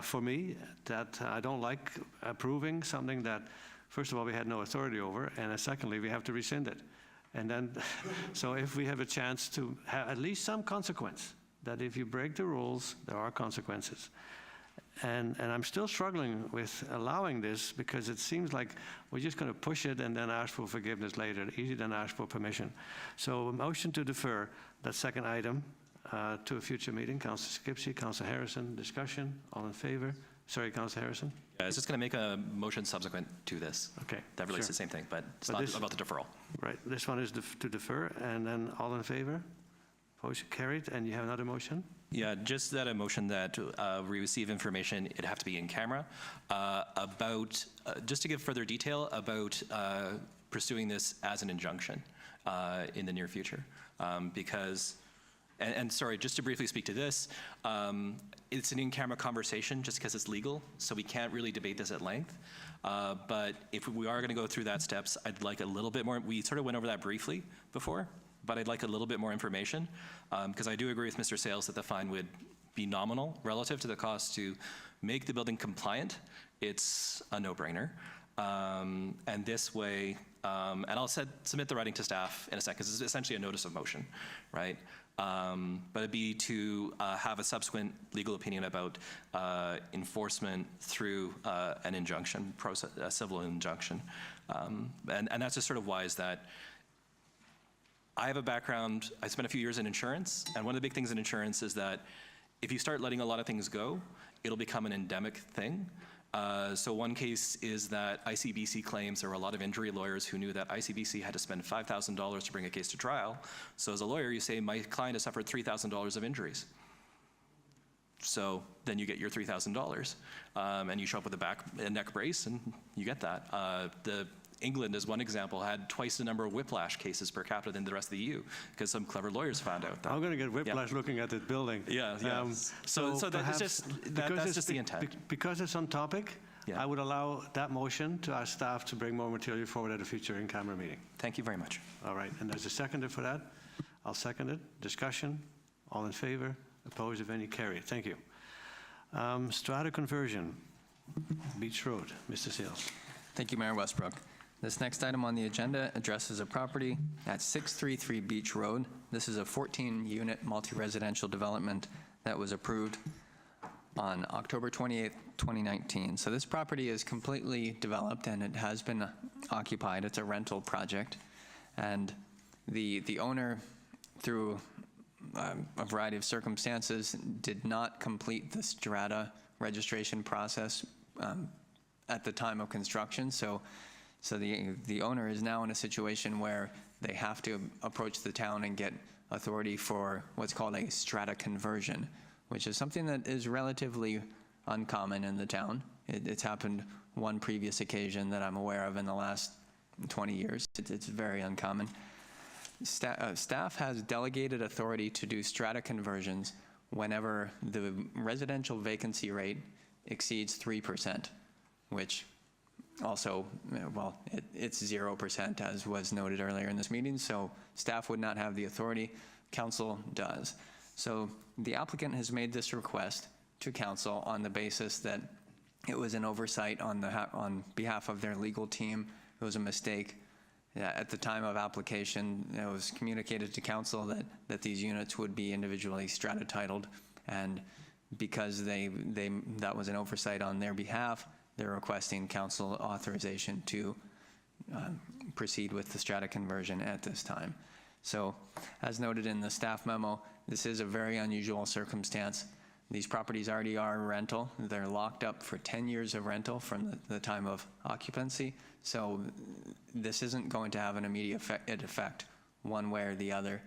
for me, that I don't like approving something that, first of all, we had no authority over, and secondly, we have to rescind it. And then, so if we have a chance to have at least some consequence, that if you break the rules, there are consequences. And I'm still struggling with allowing this, because it seems like we're just going to push it and then ask for forgiveness later, easier than ask for permission. So a motion to defer that second item to a future meeting. Councillor Skipsey, Councillor Harrison, discussion, all in favor? Sorry, Councillor Harrison? Yeah, I was just going to make a motion subsequent to this. Okay. That relates sure. to the same thing, but it's But not this- about the deferral. Right, this one is to defer, and then all in favor? Motion carried, and you have another motion? Yeah, just that a motion that we receive information, it'd have to be in camera, about, just to give further detail about pursuing this as an injunction in the near future. Because, and sorry, just to briefly speak to this, it's an in-camera conversation just because it's legal, so we can't really debate this at length. But if we are going to go through that steps, I'd like a little bit more, we sort of went over that briefly before, but I'd like a little bit more information, because I do agree with Mr. Sales that the fine would be nominal relative to the cost to make the building compliant. It's a no-brainer. And this way, and I'll submit the writing to staff in a second, because it's essentially a notice of motion, right? But it'd be to have a subsequent legal opinion about enforcement through an injunction process, a civil injunction. And that's just sort of why is that I have a background, I spent a few years in insurance, and one of the big things in insurance is that if you start letting a lot of things go, it'll become an endemic thing. So one case is that ICBC claims there were a lot of injury lawyers who knew that ICBC had to spend $5,000 to bring a case to trial. So as a lawyer, you say, my client has suffered $3,000 of injuries. So then you get your $3,000, and you show up with a neck brace, and you get that. England, as one example, had twice the number of whiplash cases per capita than the rest of the EU, because some clever lawyers found out that. I'm going to get whiplash looking at this building. Yeah, yeah. So that's just the intent. Because it's on topic, Yeah. I would allow that motion to ask staff to bring more material forward at a future in-camera meeting. Thank you very much. All right, and there's a seconder for that. I'll second it. Discussion, all in favor, opposed, if any, carried. Thank you. Strata conversion, Beach Road, Mr. Sales. Thank you, Mayor Westbrook. This next item on the agenda addresses a property at 633 Beach Road. This is a 14-unit multi-residential development that was approved on October 28th, 2019. So this property is completely developed and it has been occupied. It's a rental project. And the owner, through a variety of circumstances, did not complete the strata registration process at the time of construction. So the owner is now in a situation where they have to approach the town and get authority for what's called a strata conversion, which is something that is relatively uncommon in the town. It's happened one previous occasion that I'm aware of in the last 20 years. It's very uncommon. Staff has delegated authority to do strata conversions whenever the residential vacancy rate exceeds 3%, which also, well, it's 0%, as was noted earlier in this meeting, so staff would not have the authority, council does. So the applicant has made this request to council on the basis that it was an oversight on behalf of their legal team. It was a mistake. At the time of application, it was communicated to council that these units would be individually strata titled, and because that was an oversight on their behalf, they're requesting council authorization to proceed with the strata conversion at this time. So, as noted in the staff memo, this is a very unusual circumstance. These properties already are rental. They're locked up for 10 years of rental from the time of occupancy. So this isn't going to have an immediate effect one way or the other.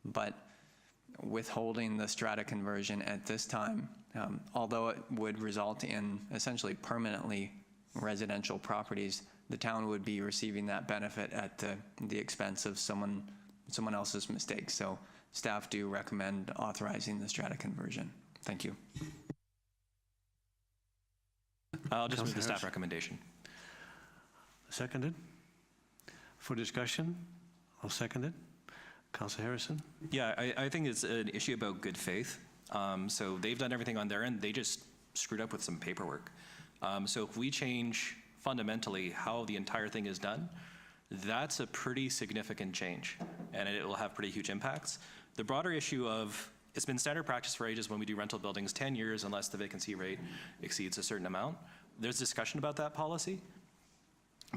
But withholding the strata conversion at this time, although it would result in essentially permanently residential properties, the town would be receiving that benefit at the expense of someone else's mistake. So staff do recommend authorizing the strata conversion. Thank you. I'll just move the Councillor staff Harrison. recommendation. Seconded. For discussion, I'll second it. Councillor Harrison? Yeah, I think it's an issue about good faith. So they've done everything on their end. They just screwed up with some paperwork. So if we change fundamentally how the entire thing is done, that's a pretty significant change, and it will have pretty huge impacts. The broader issue of, it's been standard practice for ages when we do rental buildings, 10 years unless the vacancy rate exceeds a certain amount. There's discussion about that policy,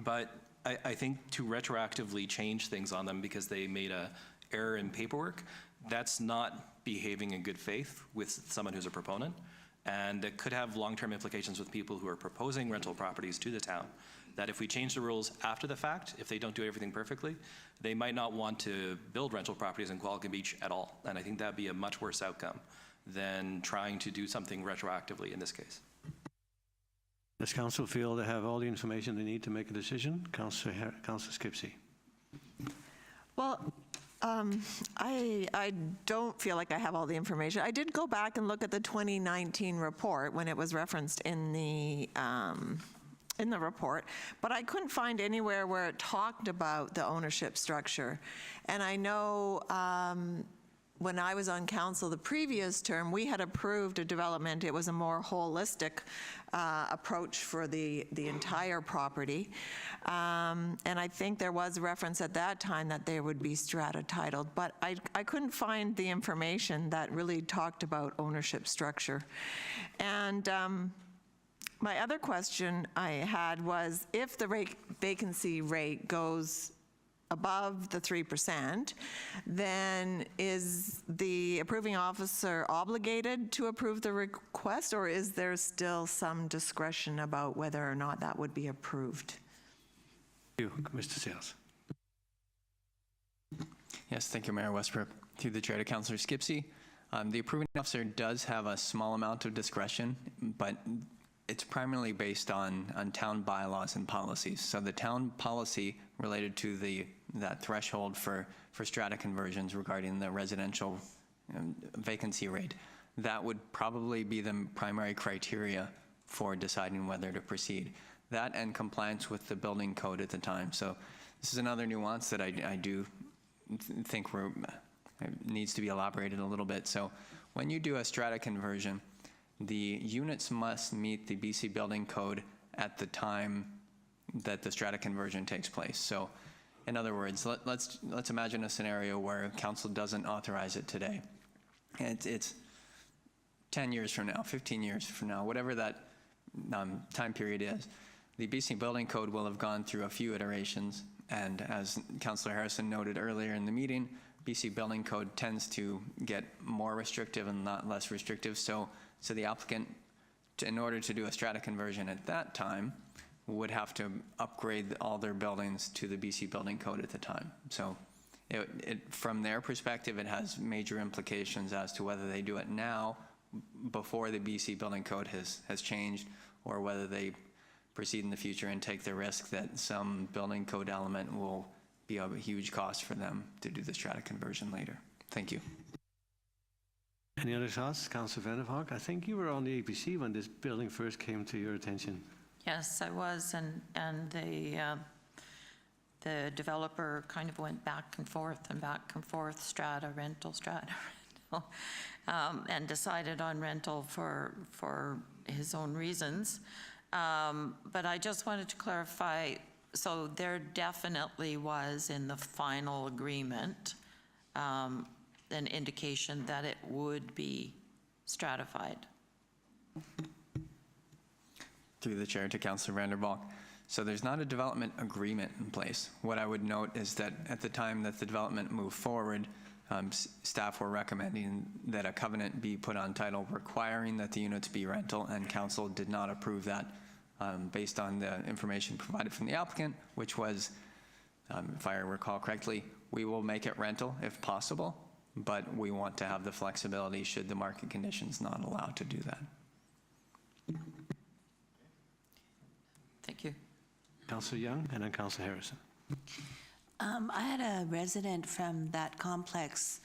but I think to retroactively change things on them because they made a error in paperwork, that's not behaving in good faith with someone who's a proponent, and it could have long-term implications with people who are proposing rental properties to the town, that if we change the rules after the fact, if they don't do everything perfectly, they might not want to build rental properties in Qualicum Beach at all. And I think that'd be a much worse outcome than trying to do something retroactively in this case. Does council feel they have all the information they need to make a decision? Councillor Skipsey. Well, I don't feel like I have all the information. I did go back and look at the 2019 report when it was referenced in the report, but I couldn't find anywhere where it talked about the ownership structure. And I know when I was on council the previous term, we had approved a development. It was a more holistic approach for the entire property. And I think there was a reference at that time that they would be strata titled, but I couldn't find the information that really talked about ownership structure. And my other question I had was, if the vacancy rate goes above the 3%, then is the approving officer obligated to approve the request, or is there still some discretion about whether or not that would be approved? Thank you, Mr. Sales. Yes, thank you, Mayor Westbrook. Through the chair to Councillor Skipsey. The approving officer does have a small amount of discretion, but it's primarily based on town bylaws and policies. So the town policy related to that threshold for strata conversions regarding the residential vacancy rate, that would probably be the primary criteria for deciding whether to proceed. That and compliance with the building code at the time. So this is another nuance that I do think needs to be elaborated a little bit. So when you do a strata conversion, the units must meet the BC building code at the time that the strata conversion takes place. So in other words, let's imagine a scenario where council doesn't authorize it today. It's 10 years from now, 15 years from now, whatever that time period is. The BC building code will have gone through a few iterations, and as Councillor Harrison noted earlier in the meeting, BC building code tends to get more restrictive and not less restrictive. So the applicant, in order to do a strata conversion at that time, would have to upgrade all their buildings to the BC building code at the time. So From their perspective, it has major implications as to whether they do it now, before the BC Building Code has changed, or whether they proceed in the future and take the risk that some building code element will be a huge cost for them to do the strata conversion later. Thank you. Any other thoughts? Councillor Vander Valk, I think you were on the APC when this building first came to your attention. Yes, I was, and the developer kind of went back and forth, strata, rental, and decided on rental for his own reasons. But I just wanted to clarify, so there definitely was in the final agreement an indication that it would be stratified. Through the chair to Councillor Vander Valk. So there's not a development agreement in place. What I would note is that at the time that the development moved forward, staff were recommending that a covenant be put on title requiring that the units be rental, and council did not approve that based on the information provided from the applicant, which was, if I recall correctly, we will make it rental if possible, but we want to have the flexibility should the market conditions not allow to do that. Thank you. Councillor Young, and then Councillor Harrison. I had a resident from that complex.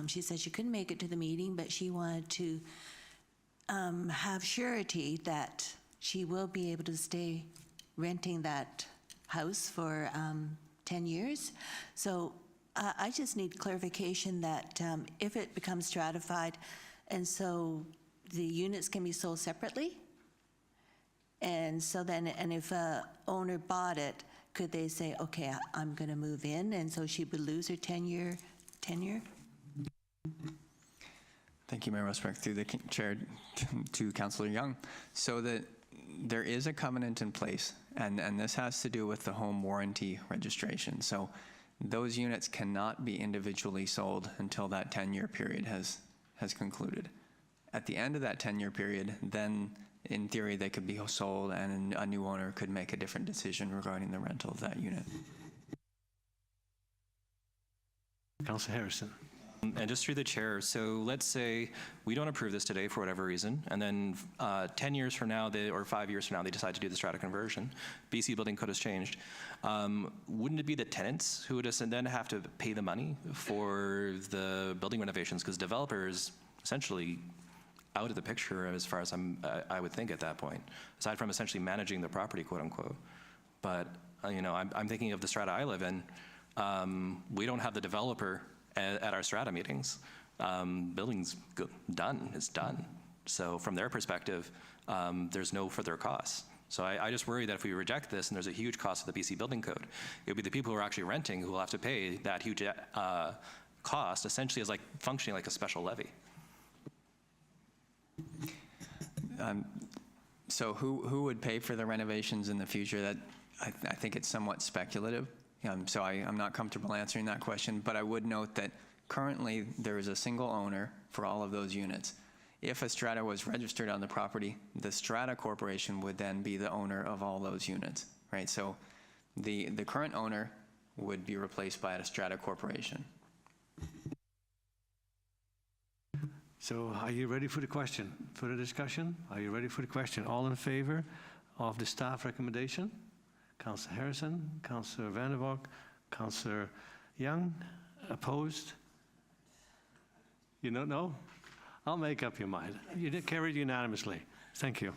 She said she couldn't make it to the meeting, but she wanted to have surety that she will be able to stay renting that house for 10 years. So I just need clarification that if it becomes stratified, and so the units can be sold separately, and so then, and if a owner bought it, could they say, okay, I'm going to move in, and so she would lose her 10-year tenure? Thank you, Mayor Westbrook. Through the chair to Councillor Young. So that there is a covenant in place, and this has to do with the home warranty registration. So those units cannot be individually sold until that 10-year period has concluded. At the end of that 10-year period, then in theory they could be sold, and a new owner could make a different decision regarding the rental of that unit. Councillor Harrison. And just through the chair, so let's say we don't approve this today for whatever reason, and then 10 years from now, or 5 years from now, they decide to do the strata conversion. BC Building Code has changed. Wouldn't it be the tenants who would then have to pay the money for the building renovations? Because developers essentially out of the picture as far as I would think at that point, aside from essentially managing the property, quote unquote. But you know, I'm thinking of the strata I live in. We don't have the developer at our strata meetings. Building's done, it's done. So from their perspective, there's no further costs. So I just worry that if we reject this and there's a huge cost to the BC Building Code, it would be the people who are actually renting who will have to pay that huge cost, essentially as like functioning like a special levy. So who would pay for the renovations in the future? That I think it's somewhat speculative. So I'm not comfortable answering that question, but I would note that currently there is a single owner for all of those units. If a strata was registered on the property, the strata corporation would then be the owner of all those units, right? So the current owner would be replaced by a strata corporation. So are you ready for the question, for the discussion? Are you ready for the question? All in favor of the staff recommendation? Councillor Harrison, Councillor Vander Valk, Councillor Young, opposed? You don't know? I'll make up your mind. You did carried unanimously. Thank you.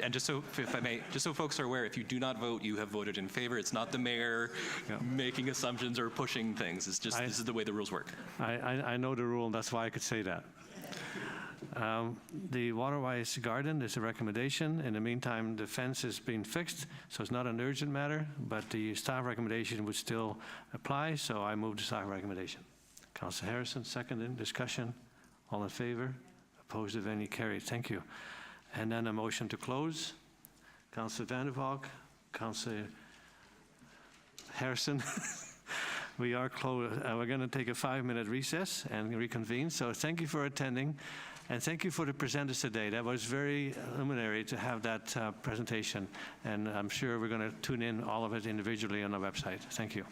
And just so, if I may, just so folks are aware, if you do not vote, you have voted in favor. It's not the mayor making assumptions or pushing things. It's just, this is the way the rules work. I know the rule, and that's why I could say that. The waterwise garden is a recommendation. In the meantime, the fence has been fixed, so it's not an urgent matter, but the staff recommendation would still apply, so I move the staff recommendation. Councillor Harrison, second in discussion. All in favor? Opposed, if any, carried. Thank you. And then a motion to close. Councillor Vander Valk, Councillor Harrison. We are closed. We're going to take a 5-minute recess and reconvene. So thank you for attending. And thank you for the presenters today. That was very illuminatory to have that presentation. And I'm sure we're going to tune in all of it individually on our website. Thank you.